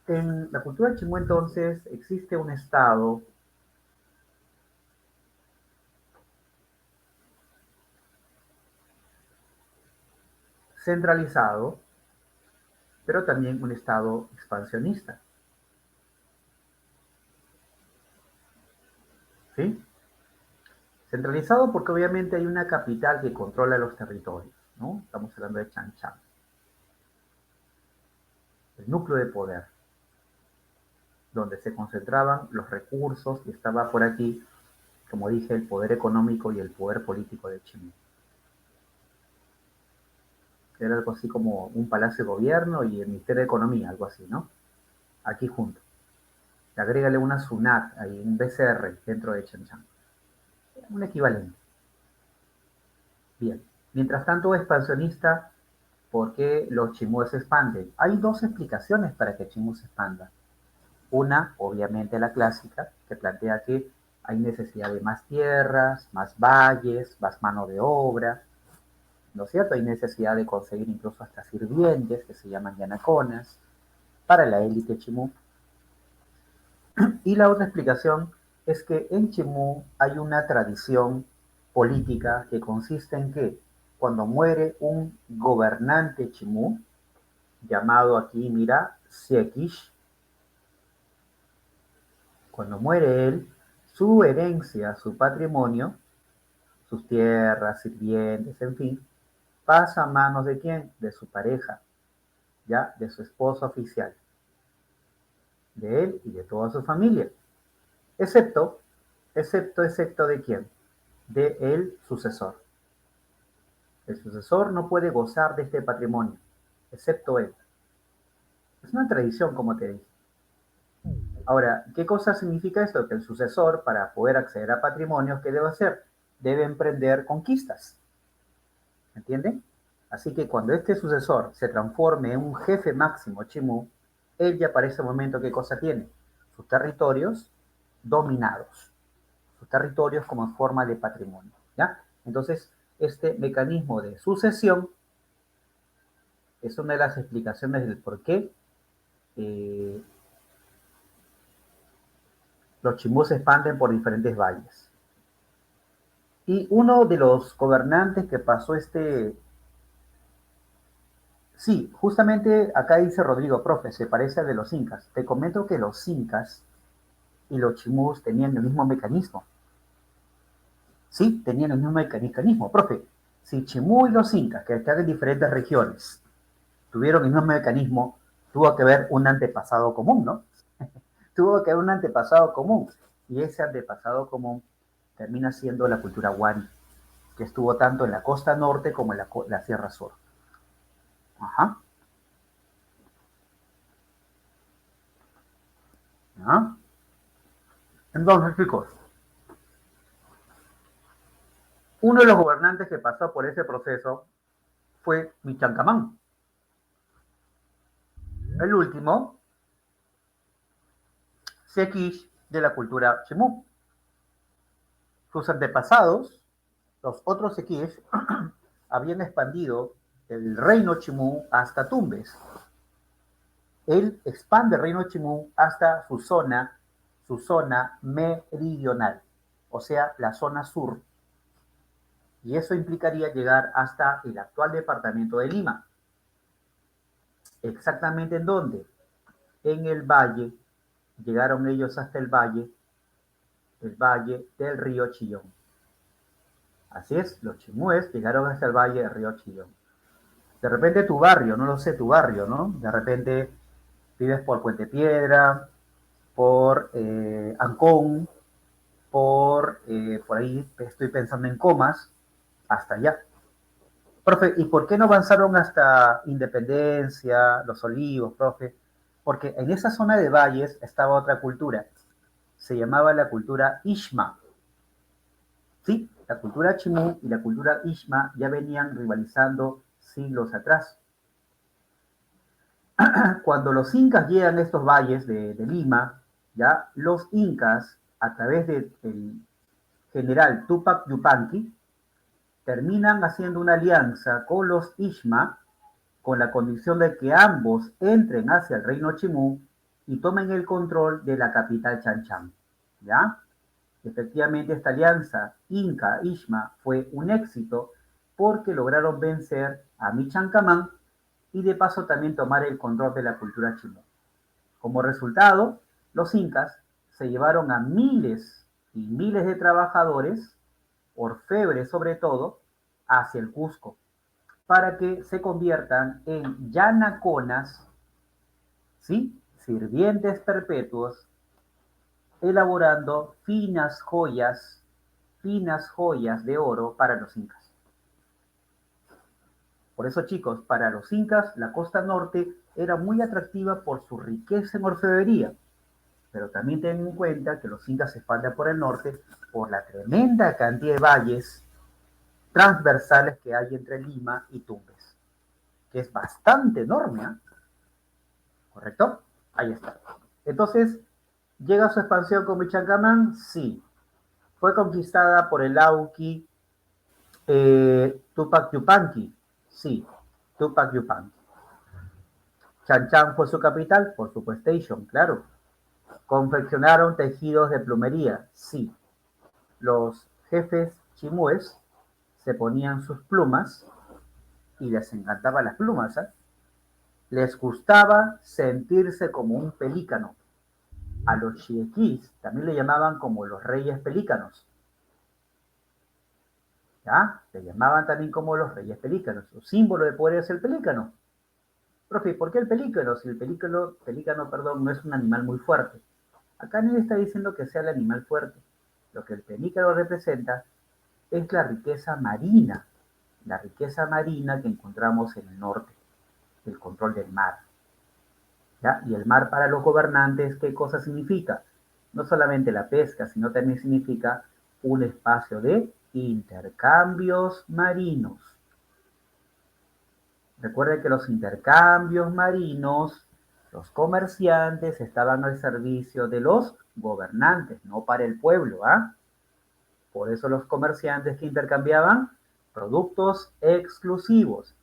En la cultura chimú entonces existe un estado centralizado, pero también un estado expansionista. ¿Sí? Centralizado porque obviamente hay una capital que controla los territorios, ¿no? Estamos hablando de Chanchan, el núcleo de poder, donde se concentraban los recursos y estaba por aquí, como dije, el poder económico y el poder político de Chile. Era algo así como un palacio de gobierno y el Ministerio de Economía, algo así, ¿no? Aquí junto. Agrégale una SUNAT, ahí, un BCR dentro de Chanchan. Un equivalente. Bien. Mientras tanto, expansionista, ¿por qué los chimúes se expanden? Hay dos explicaciones para que Chimú se expanda. Una, obviamente la clásica, que plantea que hay necesidad de más tierras, más valles, más mano de obra, ¿no es cierto? Hay necesidad de conseguir incluso hasta sirvientes, que se llaman yanaconas, para la élite chimú. Y la otra explicación es que en Chimú hay una tradición política que consiste en que cuando muere un gobernante chimú, llamado aquí, mira, Siekish, cuando muere él, su herencia, su patrimonio, sus tierras, sirvientes, en fin, pasa a manos de quién? De su pareja, ya, de su esposo oficial, de él y de toda su familia, excepto, excepto de quién? De el sucesor. El sucesor no puede gozar de este patrimonio, excepto él. Es una tradición, como te dije. Ahora, ¿qué cosa significa esto? Que el sucesor, para poder acceder a patrimonios, ¿qué debe hacer? Debe emprender conquistas. ¿Entienden? Así que cuando este sucesor se transforme en un jefe máximo chimú, él ya para ese momento, ¿qué cosa tiene? Sus territorios dominados, sus territorios como forma de patrimonio. ¿Ya? Entonces, este mecanismo de sucesión es una de las explicaciones del por qué eh, los chimús se expanden por diferentes valles. Y uno de los gobernantes que pasó este Sí, justamente acá dice Rodrigo, profe, se parece al de los incas. Te comento que los incas y los chimús tenían el mismo mecanismo. Sí, tenían el mismo mecanismo. Profe, si Chimú y los incas, que están en diferentes regiones, tuvieron el mismo mecanismo, tuvo que haber un antepasado común, ¿no? Tuvo que haber un antepasado común. Y ese antepasado común termina siendo la cultura wari, que estuvo tanto en la costa norte como en la Sierra Sur. Ajá. ¿Ah? Entonces, chicos, uno de los gobernantes que pasó por ese proceso fue Michancamán. El último, Sekish de la cultura Chimú. Sus antepasados, los otros Sekish, habían expandido el reino Chimú hasta Tumbes. Él expande el reino Chimú hasta su zona meridional, o sea, la zona sur. Y eso implicaría llegar hasta el actual departamento de Lima. ¿Exactamente en dónde? En el valle. Llegaron ellos hasta el valle del río Chillón. Así es, los chimúes llegaron hasta el valle del río Chillón. De repente tu barrio, no lo sé, tu barrio, ¿no? De repente vives por Puente Piedra, por Ancón, por ahí estoy pensando en Comas, hasta allá. Profe, ¿y por qué no avanzaron hasta Independencia, Los Olivos, profe? Porque en esa zona de valles estaba otra cultura. Se llamaba la cultura Ishma. Sí, la cultura Chimú y la cultura Ishma ya venían rivalizando siglos atrás. Cuando los incas llegan a estos valles de Lima, ya los incas, a través del general Tupac Yupanqui, terminan haciendo una alianza con los Ishma con la condición de que ambos entren hacia el reino Chimú y tomen el control de la capital Chan. ¿Ya? Efectivamente, esta alianza Inca-Ishma fue un éxito porque lograron vencer a Michancamán y de paso también tomar el control de la cultura chimú. Como resultado, los incas se llevaron a miles y miles de trabajadores, orfebres sobre todo, hacia el Cusco, para que se conviertan en yanaconas, ¿sí? Sirvientes perpetuos, elaborando finas joyas de oro para los incas. Por eso, chicos, para los incas, la costa norte era muy atractiva por su riqueza en orfebrería, pero también ten en cuenta que los incas se expanden por el norte por la tremenda cantidad de valles transversales que hay entre Lima y Tumbes, que es bastante enorme, ¿eh? ¿Correcto? Ahí está. Entonces, ¿llega su expansión con Michancamán? Sí. Fue conquistada por el Auqui Tupac Yupanqui. Sí, Tupac Yupanqui. Chan Chan fue su capital, por supuesto, claro. Confeccionaron tejidos de plumería. Sí. Los jefes chimúes se ponían sus plumas y les encantaban las plumas, ¿eh? Les gustaba sentirse como un pelícano. A los chiequis también le llamaban como los reyes pelícanos. ¿Ya? Le llamaban también como los reyes pelícanos. Su símbolo de poder es el pelícano. Profe, ¿por qué el pelícano? Si el pelícano, perdón, no es un animal muy fuerte. Acá nadie está diciendo que sea el animal fuerte. Lo que el pelícano representa es la riqueza marina que encontramos en el norte, el control del mar. ¿Ya? Y el mar para los gobernantes, ¿qué cosa significa? No solamente la pesca, sino también significa un espacio de intercambios marinos. Recuerden que los intercambios marinos, los comerciantes estaban al servicio de los gobernantes, no para el pueblo, ¿ah? Por eso los comerciantes que intercambiaban productos exclusivos.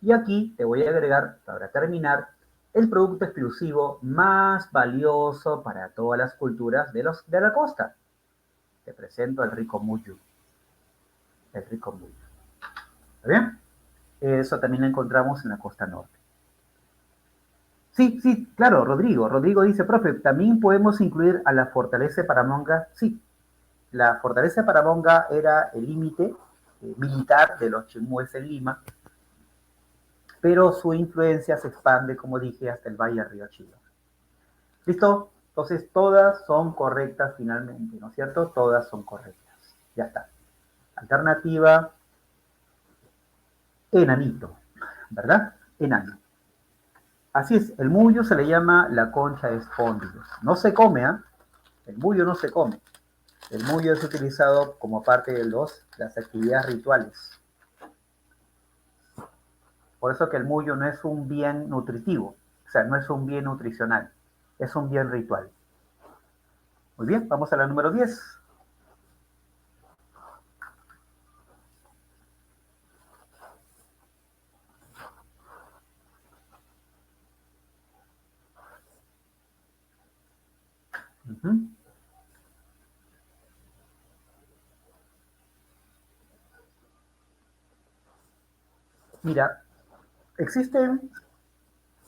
Y aquí te voy a agregar, para terminar, el producto exclusivo más valioso para todas las culturas de la costa. Te presento el rico muyu. El rico muyu. ¿Está bien? Eso también lo encontramos en la costa norte. Sí, sí, claro, Rodrigo. Rodrigo dice, profe, ¿también podemos incluir a la fortaleza de Paramonga? Sí, la fortaleza de Paramonga era el límite militar de los chimúes en Lima, pero su influencia se expande, como dije, hasta el Valle del Río Chilo. ¿Listo? Entonces, todas son correctas finalmente, ¿no es cierto? Todas son correctas. Ya está. Alternativa, enanito, ¿verdad? Enano. Así es, el mullo se le llama la concha de espóndilos. No se come, ¿ah? ¿Eh? El mullo no se come. El mullo es utilizado como parte de las actividades rituales. Por eso que el mullo no es un bien nutritivo, o sea, no es un bien nutricional, es un bien ritual. Muy bien, vamos a la número 10. Uh -huh. Mira, existen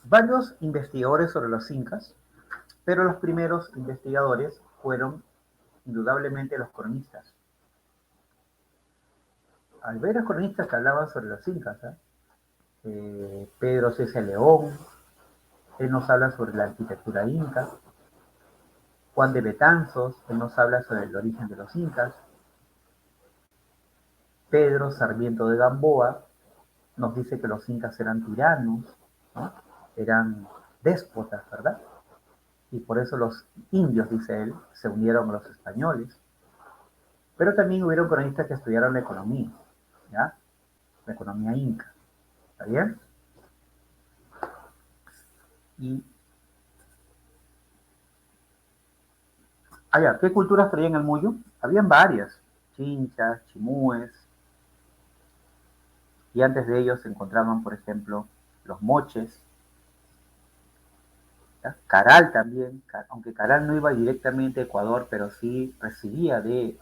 varios investigadores sobre los incas, pero los primeros investigadores fueron indudablemente los cronistas. Hay varios cronistas que hablaban sobre los incas, ¿eh? Pedro C. León, él nos habla sobre la arquitectura inca. Juan de Betanzos, él nos habla sobre el origen de los incas. Pedro Sarmiento de Gamboa nos dice que los incas eran tiranos, ¿no? Eran déspotas, ¿verdad? Y por eso los indios, dice él, se unieron a los españoles. Pero también hubieron cronistas que estudiaron la economía, ¿ya? La economía inca, ¿está bien? Y allá, ¿qué culturas traían el mullo? Habían varias, chinchas, chimúes, y antes de ellos se encontraban, por ejemplo, los moches, ¿ya? Caral también, aunque Caral no iba directamente a Ecuador, pero sí recibía de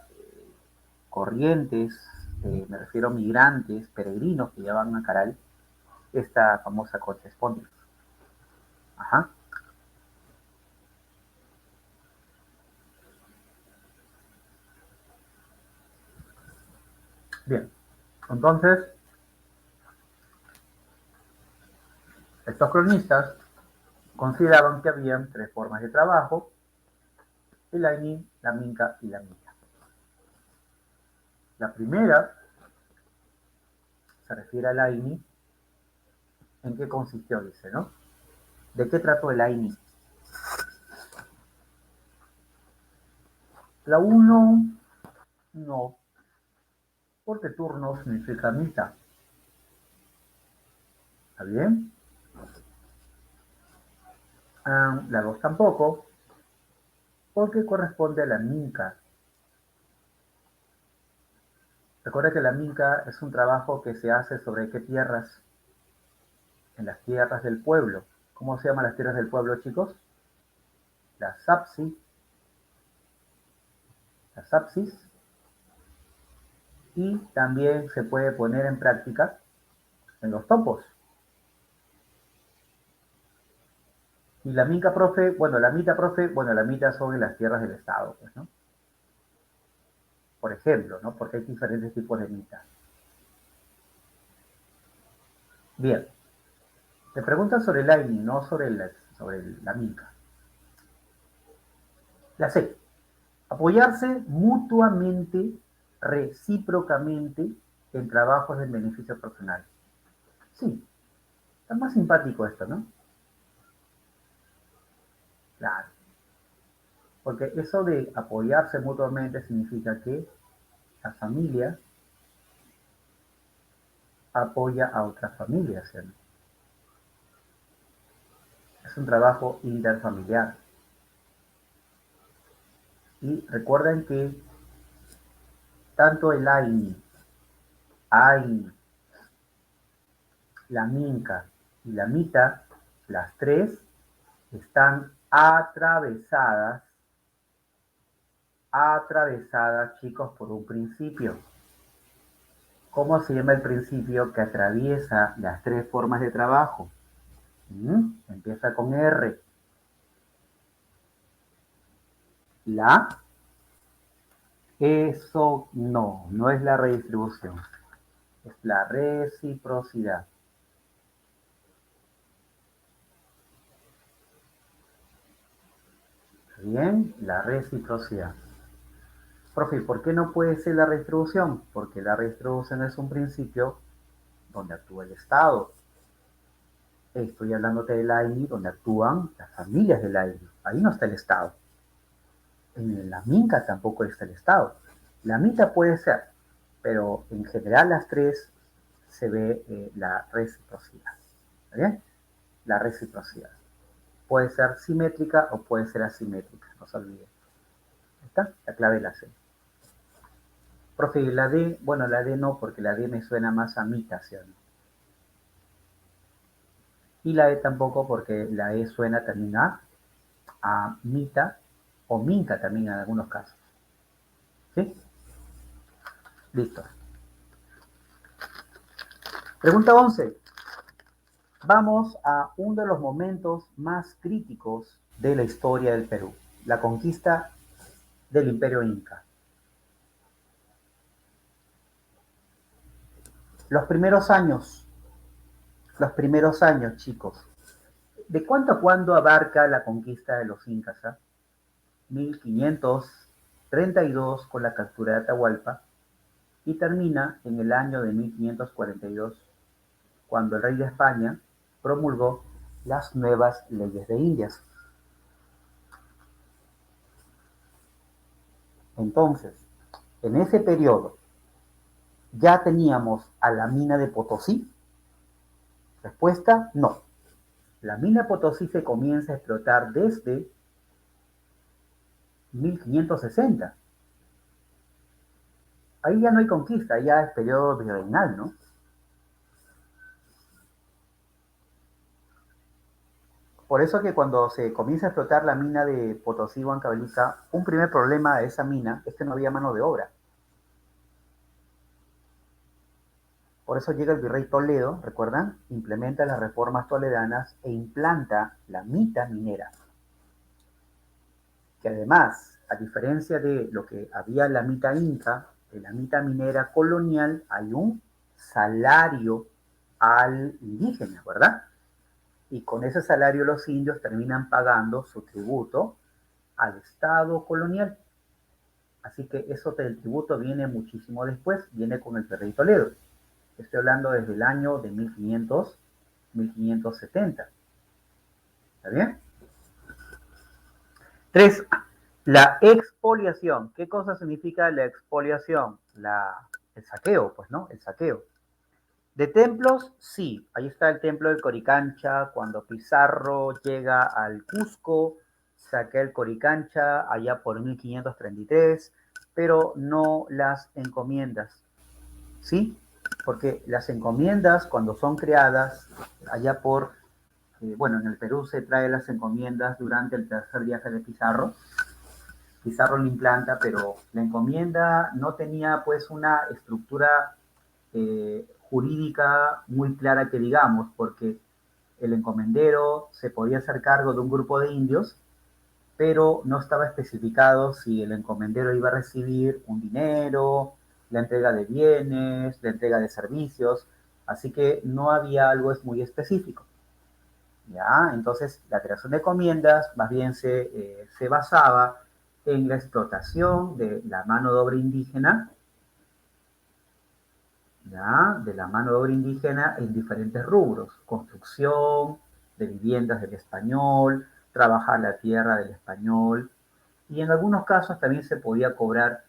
corrientes, me refiero a migrantes, peregrinos que llevaban a Caral, esta famosa concha espóndila. Ajá. Bien, entonces, estos cronistas consideraban que habían tres formas de trabajo: el Aini, la Minca y la Milla. La primera se refiere al Aini. ¿En qué consistió? Dice, ¿no? ¿De qué trató el Aini? La uno, no, porque turno significa mitad. ¿Está bien? La dos tampoco, porque corresponde a la Minca. Recuerda que la minca es un trabajo que se hace sobre qué tierras, en las tierras del pueblo. ¿Cómo se llaman las tierras del pueblo, chicos? La sapsi, la sapsis, y también se puede poner en práctica en los topos. Y la minca, profe, bueno, la mita, profe, bueno, la mita son en las tierras del Estado, pues, ¿no? Por ejemplo, ¿no? Porque hay diferentes tipos de mita. Bien, te preguntan sobre el AINI, no sobre la minca. La C. Apoyarse mutuamente, recíprocamente, en trabajos de beneficio personal. Sí, está más simpático esto, ¿no? Claro, porque eso de apoyarse mutuamente significa que la familia apoya a otras familias, ¿sí? Es un trabajo interfamiliar. Y recuerden que tanto el AINI, la MINCA y la MITA, las tres, están atravesadas, chicos, por un principio. ¿Cómo se llama el principio que atraviesa las tres formas de trabajo? Empieza con R. La. Eso no es la redistribución. Es la reciprocidad. Bien, la reciprocidad. Profe, ¿por qué no puede ser la redistribución? Porque la redistribución es un principio donde actúa el Estado. Estoy hablándote del AINI, donde actúan las familias del AINI. Ahí no está el Estado. En la MINCA tampoco está el Estado. La MITA puede ser, pero en general las tres se ve la reciprocidad. ¿Está bien? La reciprocidad. Puede ser simétrica o puede ser asimétrica, no se olviden. ¿Está? La clave de la C. Profe, la D, bueno, la D no, porque la D me suena más a mita, ¿sí o no? Y la E tampoco, porque la E suena también a mita o minca también en algunos casos. ¿Sí? Listo. Pregunta 11. Vamos a uno de los momentos más críticos de la historia del Perú, la conquista del Imperio Inca. Los primeros años, chicos. ¿De cuánto a cuándo abarca la conquista de los incas? 1532 con la captura de Atahualpa y termina en el año de 1542, cuando el rey de España promulgó las nuevas leyes de Indias. Entonces, en ese periodo, ¿ya teníamos a la mina de Potosí? Respuesta, no. La mina de Potosí se comienza a explotar desde 1560. Ahí ya no hay conquista, ya es periodo virreinal, ¿no? Por eso que cuando se comienza a explotar la mina de Potosí, Huancavelica, un primer problema de esa mina es que no había mano de obra. Por eso llega el virrey Toledo, ¿recuerdan? Implementa las reformas toledanas e implanta la mita minera. Que además, a diferencia de lo que había en la mita inca, en la mita minera colonial hay un salario al indígena, ¿verdad? Y con ese salario los indios terminan pagando su tributo al Estado colonial. Así que eso del tributo viene muchísimo después, viene con el virrey Toledo. Estoy hablando desde el año de 1500, 1570. ¿Está bien? 3. La expoliación. ¿Qué cosa significa la expoliación? El saqueo, pues, ¿no? El saqueo. De templos, sí. Ahí está el templo de Coricancha, cuando Pizarro llega al Cusco, saquea el Coricancha allá por 1533, pero no las encomiendas, ¿sí? Porque las encomiendas, cuando son creadas allá bueno, en el Perú se trae las encomiendas durante el tercer viaje de Pizarro. Pizarro lo implanta, pero la encomienda no tenía pues una estructura jurídica muy clara que digamos, porque el encomendero se podía hacer cargo de un grupo de indios, pero no estaba especificado si el encomendero iba a recibir un dinero, la entrega de bienes, la entrega de servicios, así que no había algo muy específico. ¿Ya? Entonces, la creación de encomiendas más bien se basaba en la explotación de la mano de obra indígena, ¿ya? De la mano de obra indígena en diferentes rubros: construcción de viviendas del español, trabajar la tierra del español, y en algunos casos también se podía cobrar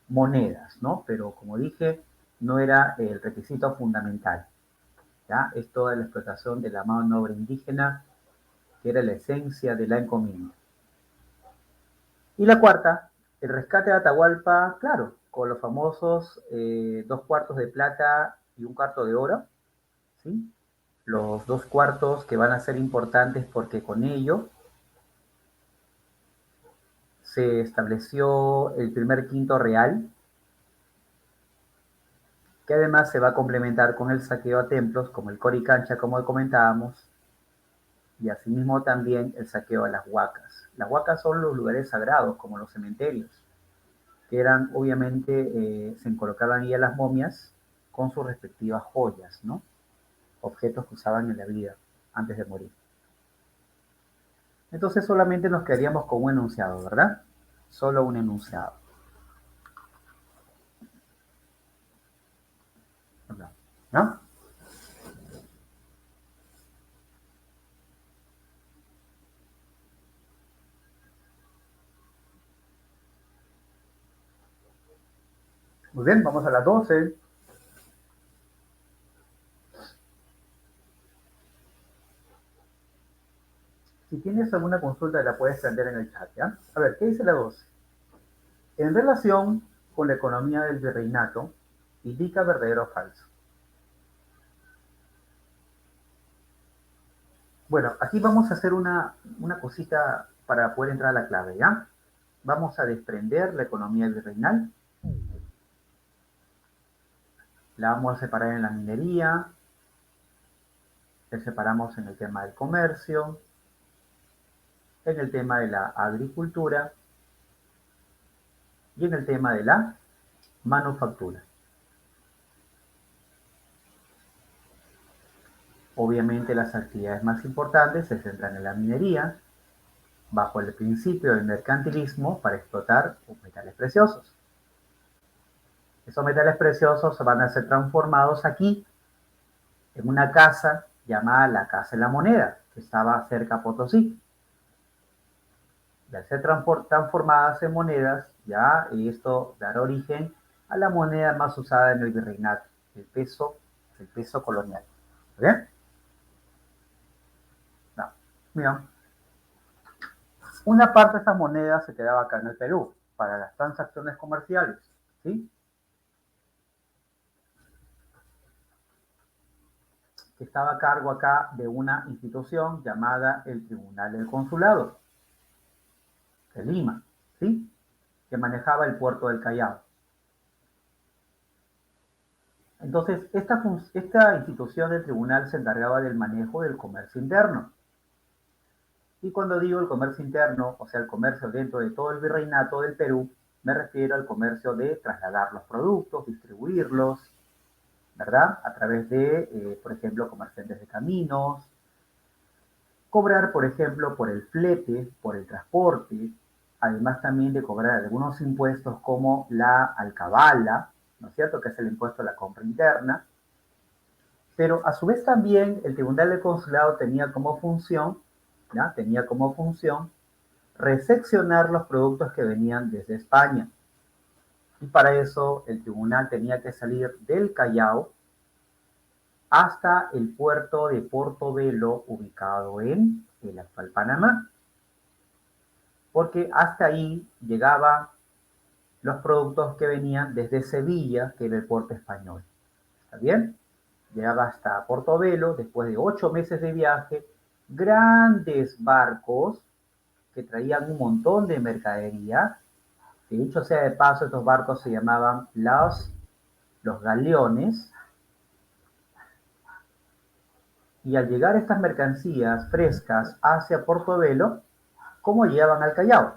monedas, ¿no? Pero como dije, no era el requisito fundamental, ¿ya? Es toda la explotación de la mano de obra indígena, que era la esencia de la encomienda. Y la cuarta, el rescate de Atahualpa, claro, con los famosos 2 cuartos de plata y 1 cuarto de oro, ¿sí? Los 2 cuartos que van a ser importantes porque con ello se estableció el primer quinto real, que además se va a complementar con el saqueo a templos como el Coricancha, como comentábamos, y asimismo también el saqueo de las huacas. Las huacas son los lugares sagrados, como los cementerios, que eran, obviamente, se colocaban ahí a las momias con sus respectivas joyas, ¿no? Objetos que usaban en la vida antes de morir. Entonces solamente nos quedaríamos con un enunciado, ¿verdad? Solo un enunciado. ¿No? Muy bien, vamos a las 12. Si tienes alguna consulta, la puedes plantear en el chat, ¿ya? A ver, ¿qué dice la 12? En relación con la economía del virreinato, indica verdadero o falso. Bueno, aquí vamos a hacer una cosita para poder entrar a la clave, ¿ya? Vamos a desprender la economía virreinal, la vamos a separar en la minería, la separamos en el tema del comercio, en el tema de la agricultura y en el tema de la manufactura. Obviamente las actividades más importantes se centran en la minería, bajo el principio del mercantilismo para explotar metales preciosos. Esos metales preciosos van a ser transformados aquí en una casa llamada la Casa de la Moneda, que estaba cerca a Potosí. Y al ser transformadas en monedas, ya esto dará origen a la moneda más usada en el virreinato, el peso colonial. ¿Bien? No. Mira, una parte de esas monedas se quedaba acá en el Perú para las transacciones comerciales, ¿sí? Que estaba a cargo acá de una institución llamada el Tribunal del Consulado de Lima, ¿sí? Que manejaba el puerto del Callao. Entonces, esta institución del tribunal se encargaba del manejo del comercio interno. Y cuando digo el comercio interno, o sea, el comercio dentro de todo el virreinato del Perú, me refiero al comercio de trasladar los productos, distribuirlos, ¿verdad? A través de, por ejemplo, comerciantes de caminos, cobrar, por ejemplo, por el flete, por el transporte, además también de cobrar algunos impuestos como la alcabala, ¿no es cierto?, que es el impuesto a la compra interna, pero a su vez también el Tribunal del Consulado tenía como función, ¿ya? Tenía como función recepcionar los productos que venían desde España. Y para eso el tribunal tenía que salir del Callao hasta el puerto de Portobelo, ubicado en el actual Panamá, porque hasta ahí llegaban los productos que venían desde Sevilla, que era el puerto español. ¿Está bien? Llegaba hasta Portobelo, después de 8 meses de viaje, grandes barcos que traían un montón de mercadería. Que dicho sea de paso, estos barcos se llamaban los galeones. Y al llegar estas mercancías frescas hacia Portobelo, ¿cómo llegaban al Callao?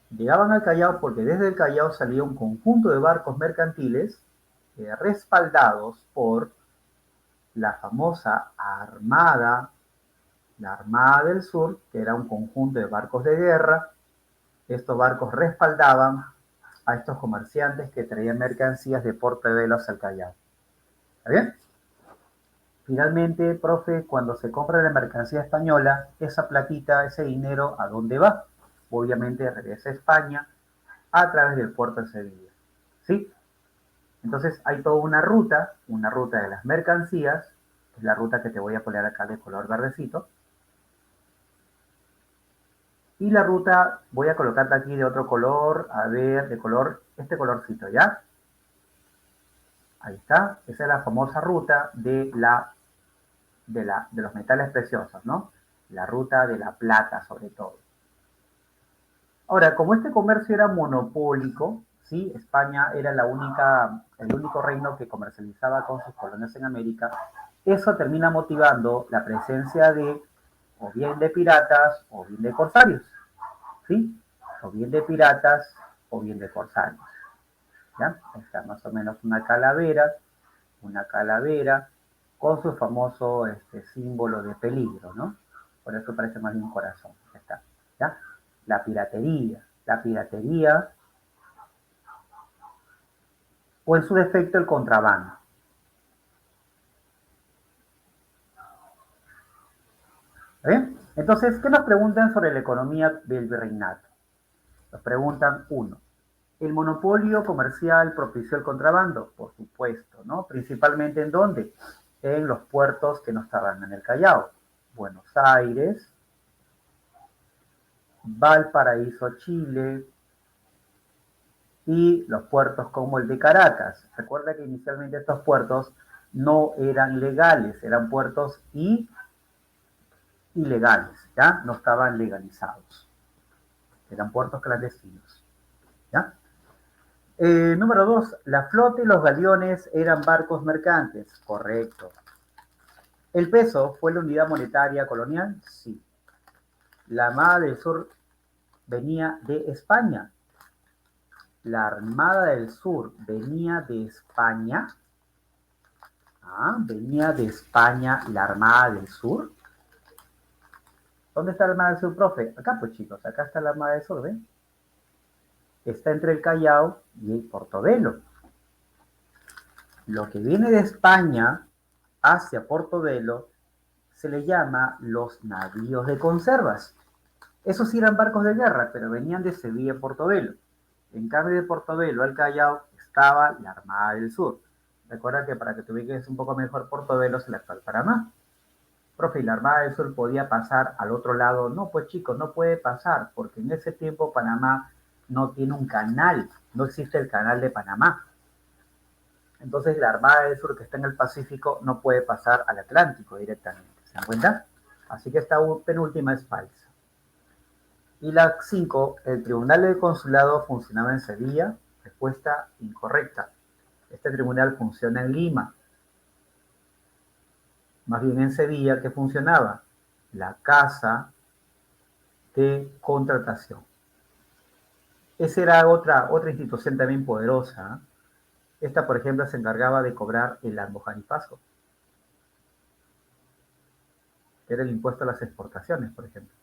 Llegaban al Callao porque desde el Callao salía un conjunto de barcos mercantiles respaldados por la famosa Armada, la Armada del Sur, que era un conjunto de barcos de guerra. Estos barcos respaldaban a estos comerciantes que traían mercancías de Portobelo hacia el Callao. ¿Está bien? Finalmente, profe, cuando se compra la mercancía española, esa platita, ese dinero, ¿a dónde va? Obviamente regresa a España a través del puerto de Sevilla. ¿Sí? Entonces hay toda una ruta de las mercancías, que es la ruta que te voy a poner acá de color verdecito. Y la ruta, voy a colocarte aquí de otro color, a ver, de color, este colorcito, ¿ya? Ahí está, esa es la famosa ruta de los metales preciosos, ¿no? La ruta de la plata, sobre todo. Ahora, como este comercio era monopólico, ¿sí? España era el único reino que comercializaba con sus colonias en América, eso termina motivando la presencia de o bien de piratas o bien de corsarios, ¿sí? O bien de piratas o bien de corsarios, ¿ya? Está más o menos una calavera con su famoso símbolo de peligro, ¿no? Por eso parece más bien un corazón. Está, ¿ya? La piratería, o en su defecto el contrabando. ¿Bien? Entonces, ¿qué nos preguntan sobre la economía del virreinato? Nos preguntan, uno, ¿el monopolio comercial propició el contrabando? Por supuesto, ¿no? Principalmente ¿en dónde? En los puertos que no estaban en el Callao. Buenos Aires, Valparaíso, Chile, y los puertos como el de Caracas. Recuerda que inicialmente estos puertos no eran legales, eran puertos ilegales, ¿ya? No estaban legalizados. Eran puertos clandestinos, ¿ya? Número dos, la flota y los galeones eran barcos mercantes. Correcto. ¿El peso fue la unidad monetaria colonial? Sí. La Armada del Sur venía de España. La Armada del Sur venía de España. Ah, venía de España la Armada del Sur. ¿Dónde está la Armada del Sur, profe? Acá, pues chicos, acá está la Armada del Sur, ¿ven? Está entre el Callao y el Portobelo. Lo que viene de España hacia Portobelo se le llama los navíos de conservas. Esos sí eran barcos de guerra, pero venían de Sevilla a Portobelo. En cambio de Portobelo al Callao estaba la Armada del Sur. Recuerda que para que te ubiques un poco mejor, Portobelo es el actual Panamá. Profe, ¿y la Armada del Sur podía pasar al otro lado? No, pues chicos, no puede pasar, porque en ese tiempo Panamá no tiene un canal, no existe el canal de Panamá. Entonces la Armada del Sur que está en el Pacífico no puede pasar al Atlántico directamente. ¿Se dan cuenta? Así que esta penúltima es falsa. Y la 5, el Tribunal del Consulado funcionaba en Sevilla. Respuesta incorrecta. Este tribunal funciona en Lima. Más bien en Sevilla, ¿qué funcionaba? La Casa de Contratación. Esa era otra institución también poderosa. Esta, por ejemplo, se encargaba de cobrar el almojanifazgo, que era el impuesto a las exportaciones, por ejemplo.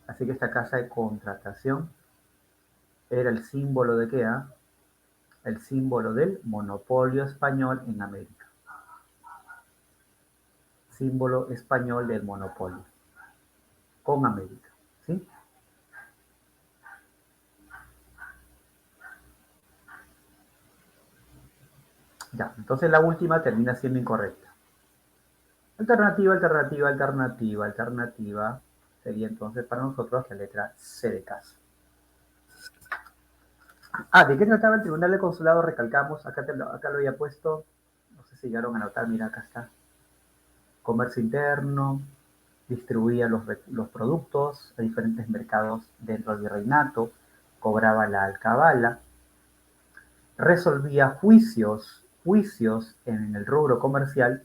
Así que esta casa de contratación era el símbolo de qué, ¿ah? El símbolo del monopolio español en América. Símbolo español del monopolio con América, ¿sí? Ya, entonces la última termina siendo incorrecta. Alternativa. Sería entonces para nosotros la letra C de casa. Ah, ¿de qué trataba el Tribunal de Consulado? Recalcamos, acá lo había puesto, no sé si llegaron a anotar, mira, acá está. Comercio interno, distribuía los productos a diferentes mercados dentro del virreinato, cobraba la alcabala, resolvía juicios en el rubro comercial,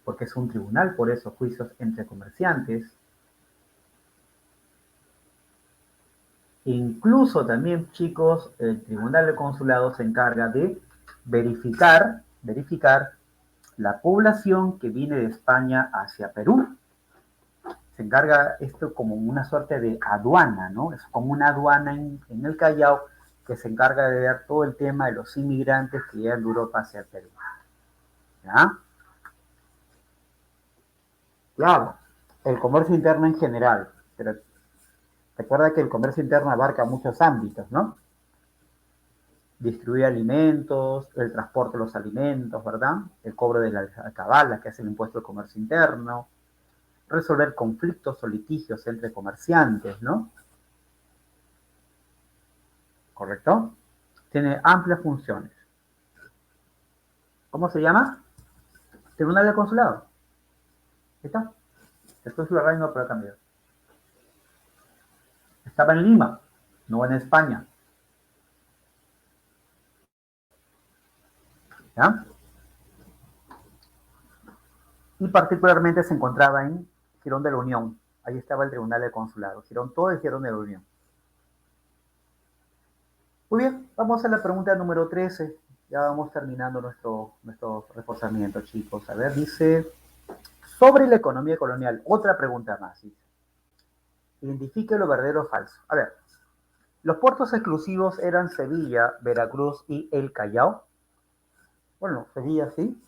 porque es un tribunal, por eso juicios entre comerciantes. Incluso también, chicos, el Tribunal de Consulado se encarga de verificar la población que viene de España hacia Perú. Se encarga esto como una suerte de aduana, ¿no? Es como una aduana en el Callao que se encarga de ver todo el tema de los inmigrantes que llegan de Europa hacia el Perú. ¿Ya? Claro, el comercio interno en general, pero recuerda que el comercio interno abarca muchos ámbitos, ¿no? Distribuir alimentos, el transporte de los alimentos, ¿verdad? El cobro de la alcabala, que es el impuesto al comercio interno, resolver conflictos o litigios entre comerciantes, ¿no? ¿Correcto? Tiene amplias funciones. ¿Cómo se llama? Tribunal del Consulado. Ahí está. Estoy subrayando para cambiar. Estaba en Lima, no en España. ¿Ya? Y particularmente se encontraba en Jirón de la Unión. Ahí estaba el Tribunal de Consulado. Girón, todo el Jirón de la Unión. Muy bien, vamos a la pregunta número 13. Ya vamos terminando nuestro reforzamiento, chicos. A ver, dice, sobre la economía colonial, otra pregunta más. Dice, identifique lo verdadero o falso. A ver, los puertos exclusivos eran Sevilla, Veracruz y El Callao. Bueno, Sevilla sí.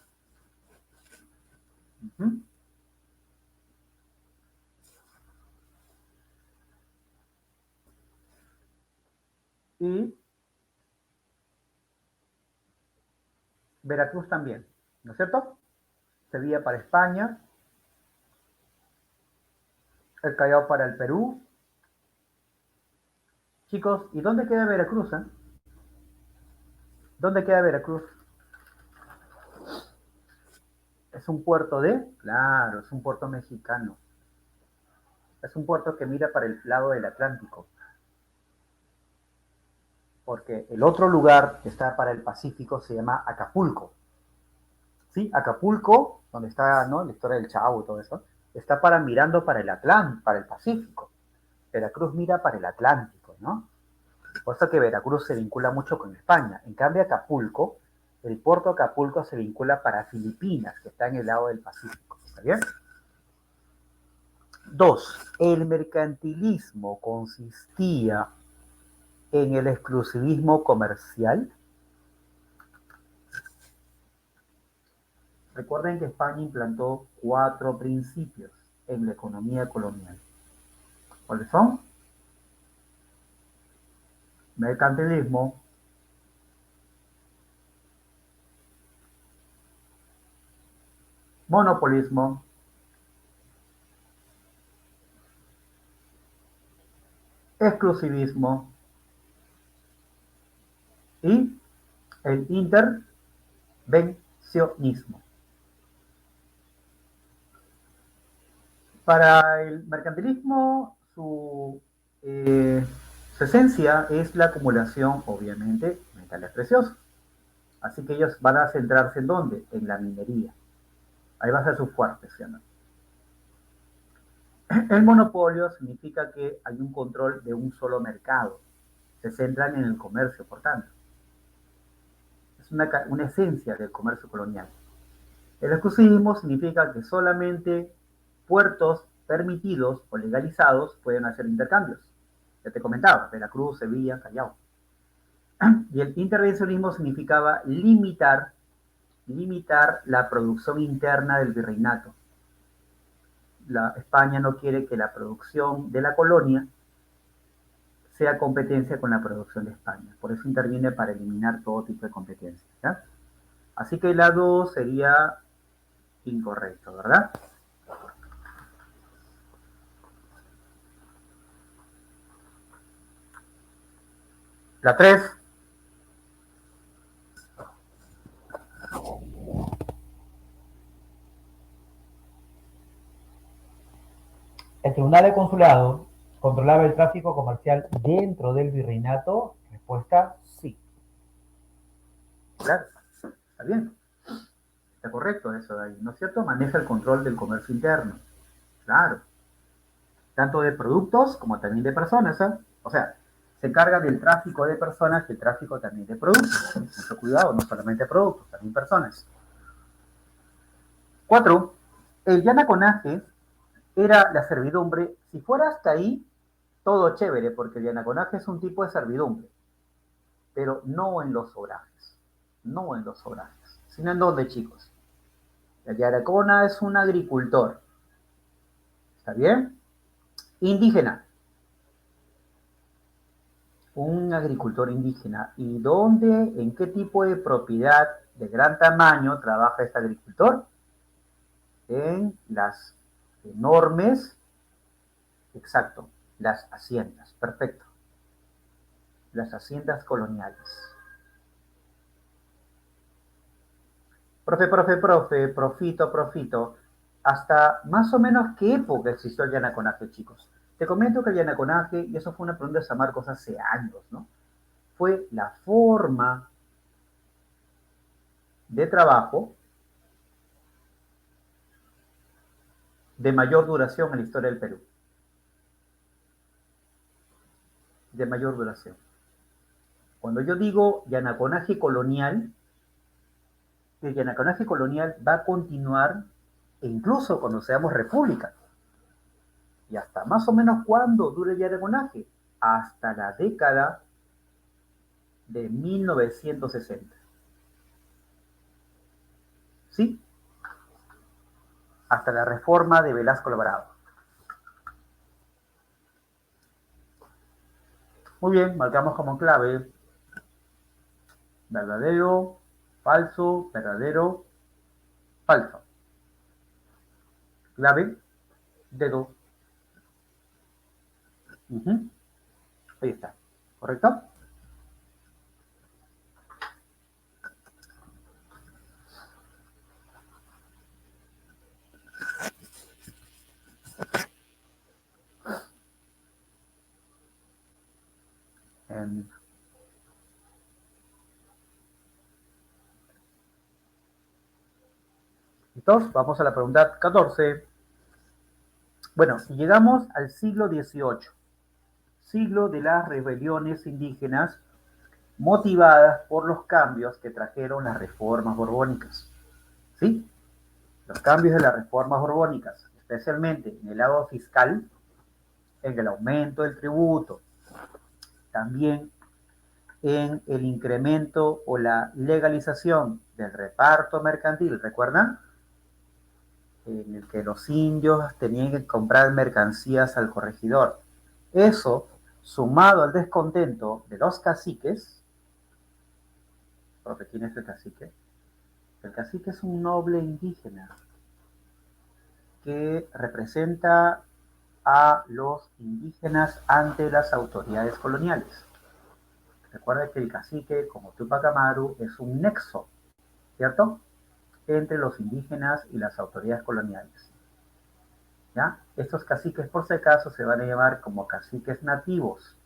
Uh-huh. Y Veracruz también, ¿no es cierto? Sevilla para España, El Callao para el Perú. Chicos, ¿y dónde queda Veracruz? ¿Dónde queda Veracruz? ¿Es un puerto de? Claro, es un puerto mexicano. Es un puerto que mira para el lado del Atlántico. Porque el otro lugar que está para el Pacífico se llama Acapulco. ¿Sí? Acapulco, donde está, ¿no?, la historia del Chavo y todo eso, está mirando para el Atlántico, para el Pacífico. Veracruz mira para el Atlántico, ¿no? Por eso que Veracruz se vincula mucho con España. En cambio, Acapulco, el puerto de Acapulco se vincula para Filipinas, que está en el lado del Pacífico. ¿Está bien? 2. El mercantilismo consistía en el exclusivismo comercial. Recuerden que España implantó 4 principios en la economía colonial. ¿Cuáles son? Mercantilismo, monopolismo, exclusivismo y el intervencionismo. Para el mercantilismo, su esencia es la acumulación, obviamente, de metales preciosos. Así que ellos van a centrarse en dónde? En la minería. Ahí va a ser su fuerte, ¿sí o no? El monopolio significa que hay un control de un solo mercado. Se centran en el comercio, por tanto. Es una esencia del comercio colonial. El exclusivismo significa que solamente puertos permitidos o legalizados pueden hacer intercambios. Ya te comentaba, Veracruz, Sevilla, Callao. Y el intervencionismo significaba limitar la producción interna del virreinato. España no quiere que la producción de la colonia sea competencia con la producción de España. Por eso interviene para eliminar todo tipo de competencia. ¿Ya? Así que el lado sería incorrecto, ¿verdad? La 3. ¿El Tribunal de Consulado controlaba el tráfico comercial dentro del virreinato? Respuesta, sí. Claro, está bien. Está correcto eso de ahí, ¿no es cierto? Maneja el control del comercio interno. Claro. Tanto de productos como también de personas, ¿eh? O sea, se encarga del tráfico de personas y el tráfico también de productos. Mucho cuidado, no solamente productos, también personas. 4. El yanaconaje era la servidumbre. Si fuera hasta ahí, todo chévere, porque el yanaconaje es un tipo de servidumbre, pero no en los obrajes. No en los obrajes. Sino en dónde, chicos. El yanacona es un agricultor. ¿Está bien? Indígena. Un agricultor indígena. ¿Y dónde, en qué tipo de propiedad de gran tamaño trabaja este agricultor? En las enormes, exacto, las haciendas, perfecto, las haciendas coloniales. Profito, ¿hasta más o menos qué época existió el Yanaconaje, chicos? Te comento que el Yanaconaje, y eso fue una pregunta de San Marcos hace años, ¿no? Fue la forma de trabajo de mayor duración en la historia del Perú. De mayor duración. Cuando yo digo yanaconaje colonial, el yanaconaje colonial va a continuar incluso cuando seamos república. Y hasta más o menos cuándo dure el yanaconaje, hasta la década de 1960. ¿Sí? Hasta la reforma de Velasco Alvarado. Muy bien, marcamos como clave verdadero, falso, verdadero, falso. Clave, dedo. Ahí está. ¿Correcto? Entonces, vamos a la pregunta 14. Bueno, llegamos al siglo XVIII, siglo de las rebeliones indígenas motivadas por los cambios que trajeron las reformas borbónicas. ¿Sí? Los cambios de las reformas borbónicas, especialmente en el lado fiscal, en el aumento del tributo, también en el incremento o la legalización del reparto mercantil, ¿recuerdan? En el que los indios tenían que comprar mercancías al corregidor. Eso, sumado al descontento de los caciques, porque ¿quién es el cacique? El cacique es un noble indígena que representa a los indígenas ante las autoridades coloniales. Recuerda que el cacique, como Tupac Amaru, es un nexo, ¿cierto?, entre los indígenas y las autoridades coloniales. ¿Ya? Estos caciques, por si acaso, se van a llamar como caciques nativos,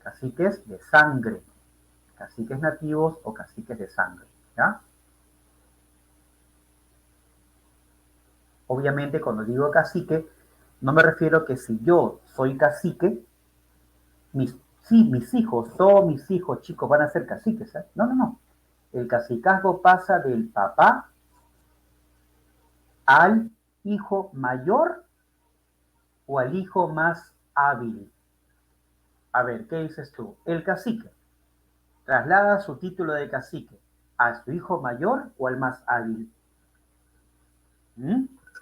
caciques de sangre, caciques nativos o caciques de sangre. ¿Ya? Obviamente, cuando digo cacique, no me refiero que si yo soy cacique, mis hijos, todos mis hijos chicos van a ser caciques. ¿Eh? No, no, no. El cacicazgo pasa del papá al hijo mayor o al hijo más hábil. A ver, ¿qué dices tú? El cacique traslada su título de cacique a su hijo mayor o al más hábil.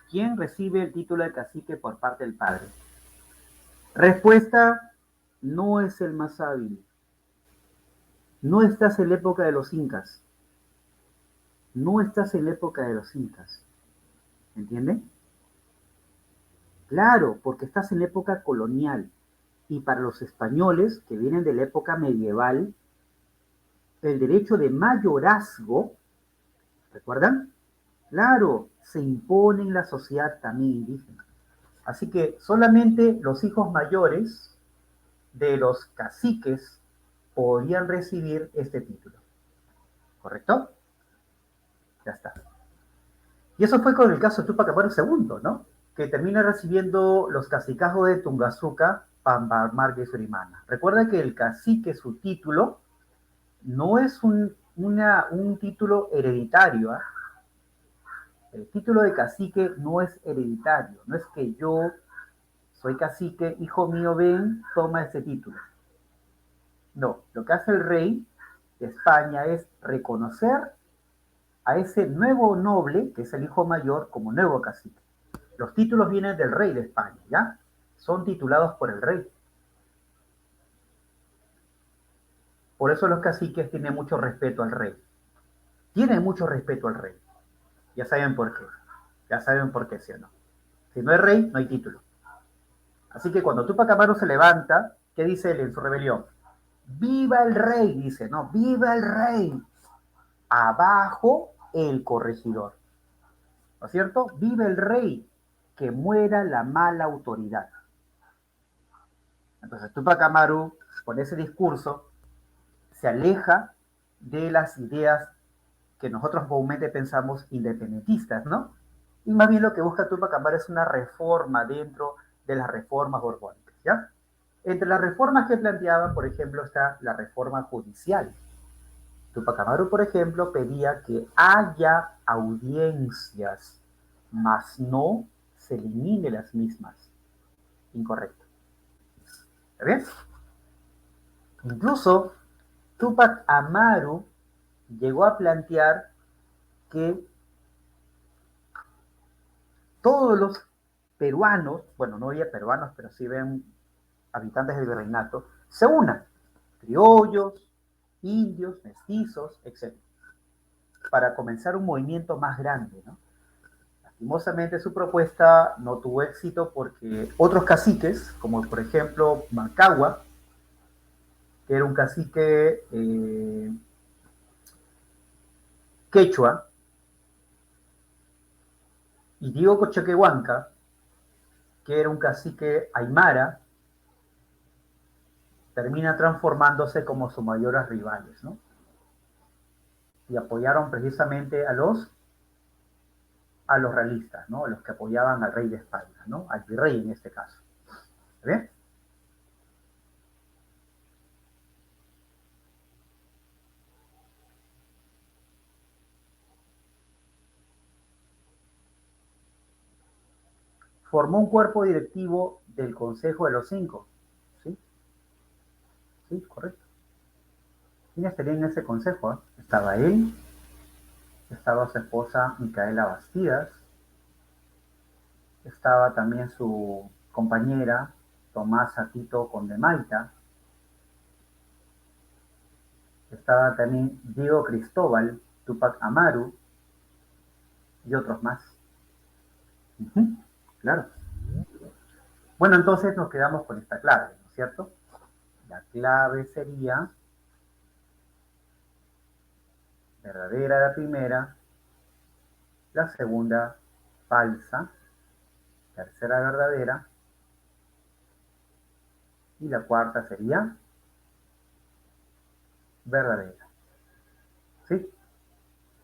¿Quién recibe el título de cacique por parte del padre? Respuesta, no es el más hábil. No estás en la época de los incas. No estás en la época de los incas. ¿Entienden? Claro, porque estás en la época colonial. Y para los españoles, que vienen de la época medieval, el derecho de mayorazgo, ¿recuerdan? Claro, se impone en la sociedad también indígena. Así que solamente los hijos mayores de los caciques podían recibir este título. ¿Correcto? Ya está. Y eso fue con el caso de Tupac Amaru II, ¿no? Que termina recibiendo los cacicazgos de Tungazuca, Pambarmarga y Surimana. Recuerda que el cacique, su título, no es un título hereditario. ¿Eh? El título de cacique no es hereditario. No es que yo soy cacique, hijo mío, ven, toma este título. No, lo que hace el rey de España es reconocer a ese nuevo noble, que es el hijo mayor, como nuevo cacique. Los títulos vienen del rey de España, ¿ya? Son titulados por el rey. Por eso los caciques tienen mucho respeto al rey. Tienen mucho respeto al rey. Ya saben por qué. Ya saben por qué, ¿sí o no? Si no hay rey, no hay título. Así que cuando Tupac Amaru se levanta, ¿qué dice él en su rebelión? ¡Viva el rey! Dice, ¿no? ¡Viva el rey! Abajo el corregidor. ¿No es cierto? ¡Viva el rey! Que muera la mala autoridad. Entonces Tupac Amaru, con ese discurso, se aleja de las ideas que nosotros comúnmente pensamos independentistas, ¿no? Y más bien lo que busca Tupac Amaru es una reforma dentro de las reformas borbónicas, ¿ya? Entre las reformas que planteaba, por ejemplo, está la reforma judicial. Tupac Amaru, por ejemplo, pedía que haya audiencias, mas no se elimine las mismas. Incorrecto. ¿Está bien? Incluso Tupac Amaru llegó a plantear que todos los peruanos, bueno, no había peruanos, pero sí ven habitantes del virreinato, se unan, criollos, indios, mestizos, etc., para comenzar un movimiento más grande, ¿no? Lastimosamente su propuesta no tuvo éxito porque otros caciques, como por ejemplo Macagua, que era un cacique quechua, y Diego Cochaquehuanca, que era un cacique aymara, termina transformándose como sus mayores rivales, ¿no? Y apoyaron precisamente a los realistas, ¿no? A los que apoyaban al rey de España, ¿no? Al virrey en este caso. ¿Bien? Formó un cuerpo directivo del Consejo de los Cinco. ¿Sí? Sí, correcto. ¿Quiénes tenían en ese consejo? Estaba él, estaba su esposa Micaela Bastidas, estaba también su compañera Tomasa Tito Condemaita, estaba también Diego Cristóbal, Tupac Amaru y otros más. Ujú, claro. Bueno, entonces nos quedamos con esta clave, ¿no es cierto? La clave sería verdadera la primera, la segunda falsa, tercera verdadera y la cuarta sería verdadera. ¿Sí?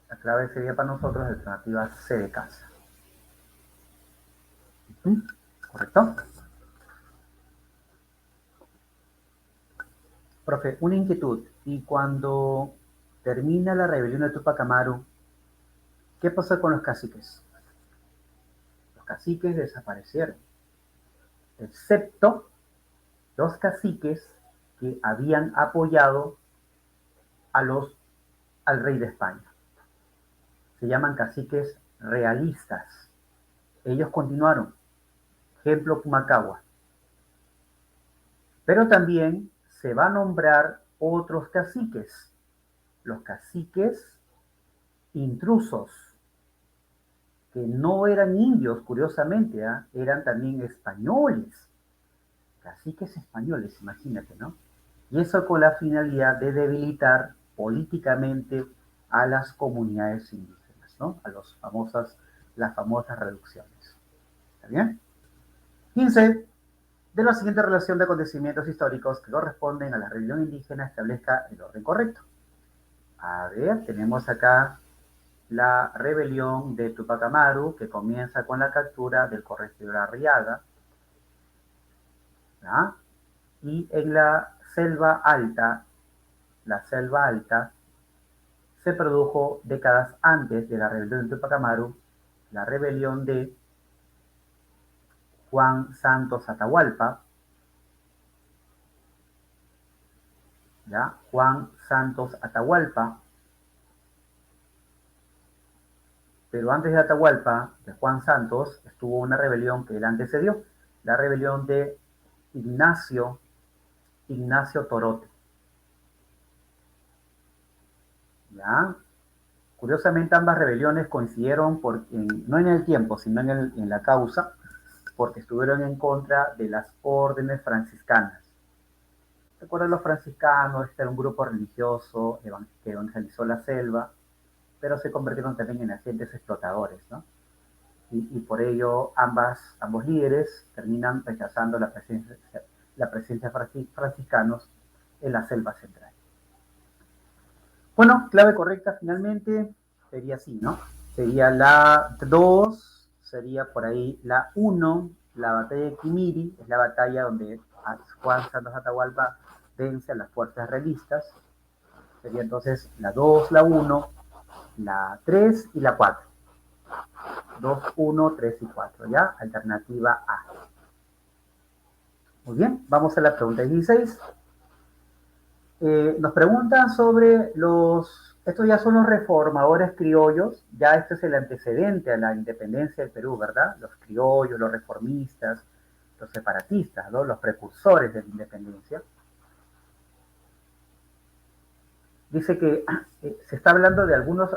La clave sería para nosotros la alternativa C de casa. ¿Mm? ¿Correcto? Profe, una inquietud. Y cuando termina la rebelión de Tupac Amaru, ¿qué pasó con los caciques? Los caciques desaparecieron, excepto los caciques que habían apoyado a al rey de España. Se llaman caciques realistas. Ellos continuaron. Ejemplo, Pumacagua. Pero también se va a nombrar otros caciques. Los caciques intrusos, que no eran indios, curiosamente, ¿eh? Eran también españoles. Caciques españoles, imagínate, ¿no? Y eso con la finalidad de debilitar políticamente a las comunidades indígenas, ¿no? Las famosas reducciones. ¿Está bien? 15. De la siguiente relación de acontecimientos históricos que corresponden a la rebelión indígena establezca el orden correcto. A ver, tenemos acá la rebelión de Tupac Amaru, que comienza con la captura del corregidor Arriaga, ¿ya? Y en la selva alta, se produjo décadas antes de la rebelión de Tupac Amaru, la rebelión de Juan Santos Atahualpa, ¿ya? Juan Santos Atahualpa, pero antes de Atahualpa, de Juan Santos, estuvo una rebelión que él antecedió, la rebelión de Ignacio Torote, ¿ya? Curiosamente, ambas rebeliones coincidieron no en el tiempo, sino en la causa, porque estuvieron en contra de las órdenes franciscanas. ¿Recuerdan los franciscanos? Este era un grupo religioso que evangelizó la selva, pero se convirtieron también en agentes explotadores, ¿no? Y por ello ambos líderes terminan rechazando la presencia de franciscanos en la selva central. Bueno, clave correcta finalmente sería así, ¿no? Sería la 2, sería por ahí la 1, la batalla de Quimiri, es la batalla donde Juan Santos Atahualpa vence a las fuerzas realistas. Sería entonces la 2, la 1, la 3 y la 4. 2, 1, 3 y 4, ¿ya? Alternativa A. Muy bien, vamos a la pregunta 16. Nos preguntan sobre estos ya son los reformadores criollos, ya este es el antecedente a la independencia del Perú, ¿verdad? Los criollos, los reformistas, los separatistas, ¿no? Los precursores de la independencia. Dice que se está hablando de algunos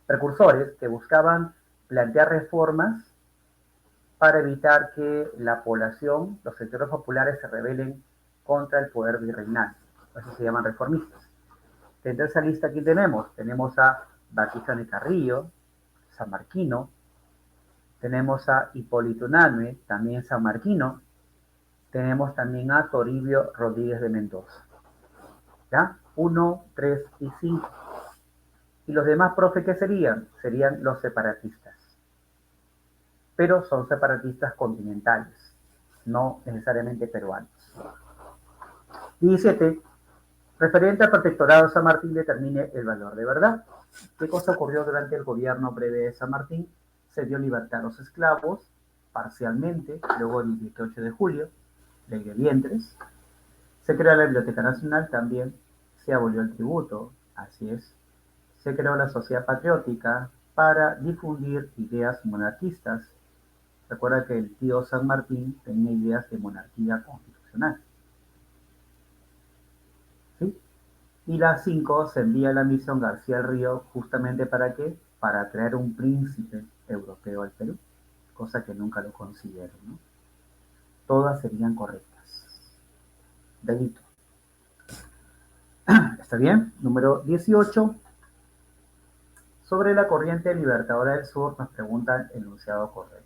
precursores que buscaban plantear reformas para evitar que la población, los sectores populares se rebelen contra el poder virreinal. Eso se llaman reformistas. Dentro de esa lista, ¿quién tenemos? Tenemos a Batista de Carrillo, sanmarquino. Tenemos a Hipólito Unanue, también sanmarquino. Tenemos también a Toribio Rodríguez de Mendoza. ¿Ya? 1, 3 y 5. ¿Y los demás profes qué serían? Serían los separatistas. Pero son separatistas continentales, no necesariamente peruanos. 17. Referente al protectorado de San Martín, determine el valor de verdad. ¿Qué cosa ocurrió durante el gobierno breve de San Martín? Se dio libertad a los esclavos, parcialmente, luego del 18 de julio, ley de vientres. Se creó la Biblioteca Nacional también, se abolió el tributo, así es. Se creó la Sociedad Patriótica para difundir ideas monarquistas. Recuerda que el tío San Martín tenía ideas de monarquía constitucional. ¿Sí? Y la 5 se envía la misión García del Río justamente ¿para qué? Para traer un príncipe europeo al Perú, cosa que nunca lo consiguieron, ¿no? Todas serían correctas. Delito. ¿Está bien? Número 18. Sobre la corriente libertadora del sur nos preguntan el enunciado correcto.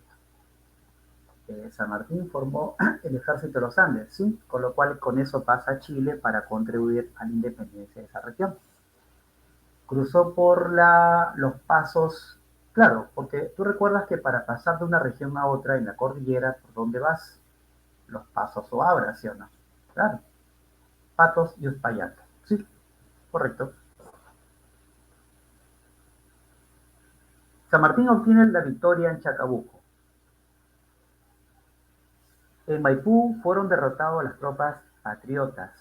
San Martín formó el ejército de los Andes, ¿sí? Con lo cual con eso pasa a Chile para contribuir a la independencia de esa región. Cruzó por los pasos, claro, porque tú recuerdas que para pasar de una región a otra en la cordillera, ¿por dónde vas? Los Pasos o Abra, ¿sí o no? Claro, Patos y Uspallata, sí, correcto. San Martín obtiene la victoria en Chacabuco. En Maipú fueron derrotados las tropas patriotas.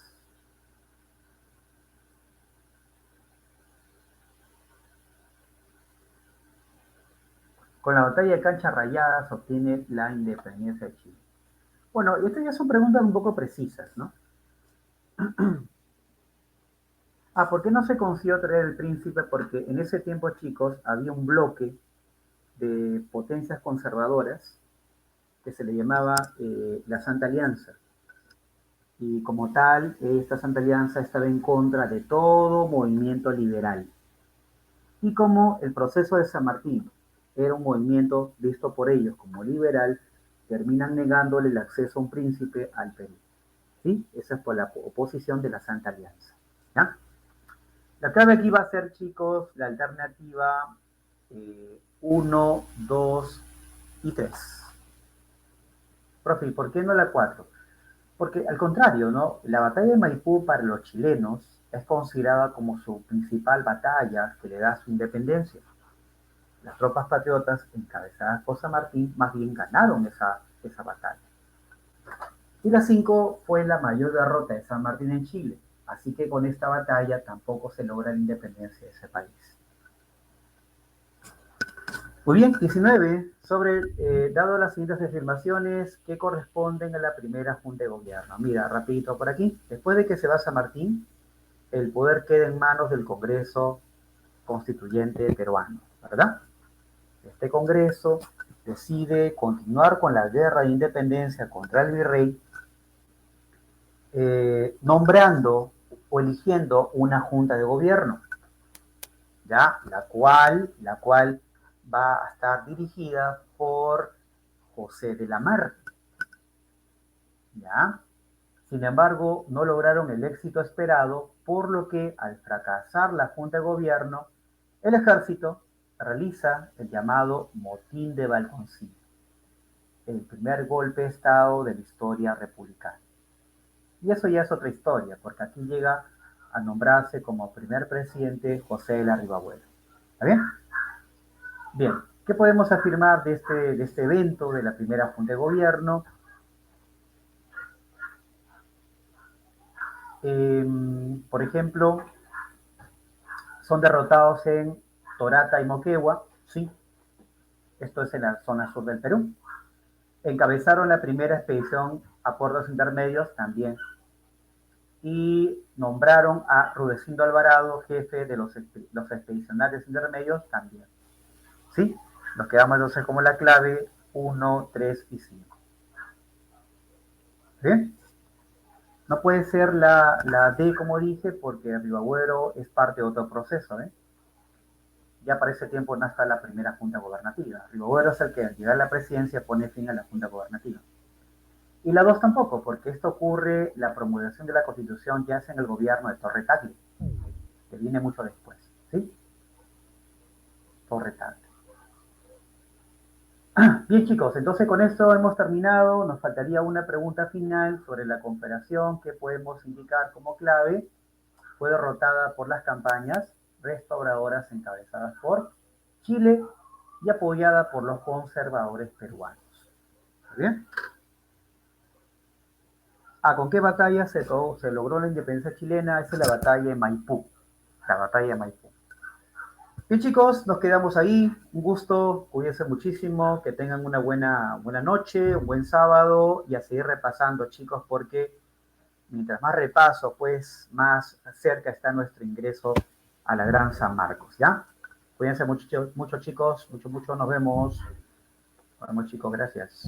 Con la batalla de Cancha Rayada se obtiene la independencia de Chile. Bueno, estas ya son preguntas un poco precisas, ¿no? ¿Por qué no se consiguió traer el príncipe? Porque en ese tiempo, chicos, había un bloque de potencias conservadoras que se le llamaba la Santa Alianza. Y como tal, esta Santa Alianza estaba en contra de todo movimiento liberal. Y como el proceso de San Martín era un movimiento visto por ellos como liberal, terminan negándole el acceso a un príncipe al Perú. ¿Sí? Esa fue la oposición de la Santa Alianza. ¿Ya? La clave aquí va a ser, chicos, la alternativa 1, 2 y 3. Profe, ¿por qué no la 4? Porque al contrario, ¿no? La batalla de Maipú para los chilenos es considerada como su principal batalla que le da su independencia. Las tropas patriotas encabezadas por San Martín más bien ganaron esa batalla. Y la 5 fue la mayor derrota de San Martín en Chile, así que con esta batalla tampoco se logra la independencia de ese país. Muy bien, 19. Dado las siguientes afirmaciones que corresponden a la primera Junta de Gobierno. Mira, rapidito por aquí. Después de que se va San Martín, el poder queda en manos del Congreso Constituyente peruano, ¿verdad? Este Congreso decide continuar con la guerra de independencia contra el virrey, nombrando o eligiendo una Junta de Gobierno, ¿ya? La cual va a estar dirigida por José de la Marte, ¿ya? Sin embargo, no lograron el éxito esperado, por lo que al fracasar la Junta de Gobierno, el ejército realiza el llamado Motín de Balconcillo, el primer golpe de Estado de la historia republicana. Y eso ya es otra historia, porque aquí llega a nombrarse como primer presidente José de la Ribabuena. ¿Está bien? Bien, ¿qué podemos afirmar de este evento de la primera Junta de Gobierno? Por ejemplo, son derrotados en Torata y Moquegua, ¿sí? Esto es en la zona sur del Perú. Encabezaron la primera expedición a puertos intermedios también. Y nombraron a Rudecindo Alvarado jefe de los expedicionarios intermedios también. ¿Sí? Nos quedamos entonces como la clave 1, 3 y 5. ¿Bien? No puede ser la D, como dije, porque Ribagüero es parte de otro proceso. Ya para ese tiempo no está la primera junta gobernativa. Ribagüero es el que al llegar a la presidencia pone fin a la junta gobernativa. Y la 2 tampoco, porque esto ocurre, la promulgación de la Constitución ya es en el gobierno de Torre Tagle, que viene mucho después. ¿Sí? Torre Tagle. Bien, chicos, entonces con esto hemos terminado. Nos faltaría una pregunta final sobre la Confederación que podemos indicar como clave. Fue derrotada por las campañas restauradoras encabezadas por Chile y apoyada por los conservadores peruanos. ¿Bien? ¿Con qué batalla se logró la independencia chilena? Esa es la batalla de Maipú. La batalla de Maipú. Bien, chicos, nos quedamos ahí. Un gusto, cuídense muchísimo, que tengan una buena noche, un buen sábado y a seguir repasando, chicos, porque mientras más repaso, pues más cerca está nuestro ingreso a la Gran San Marcos, ¿ya? Cuídense mucho, chicos, mucho, nos vemos. Nos vemos, chicos, gracias.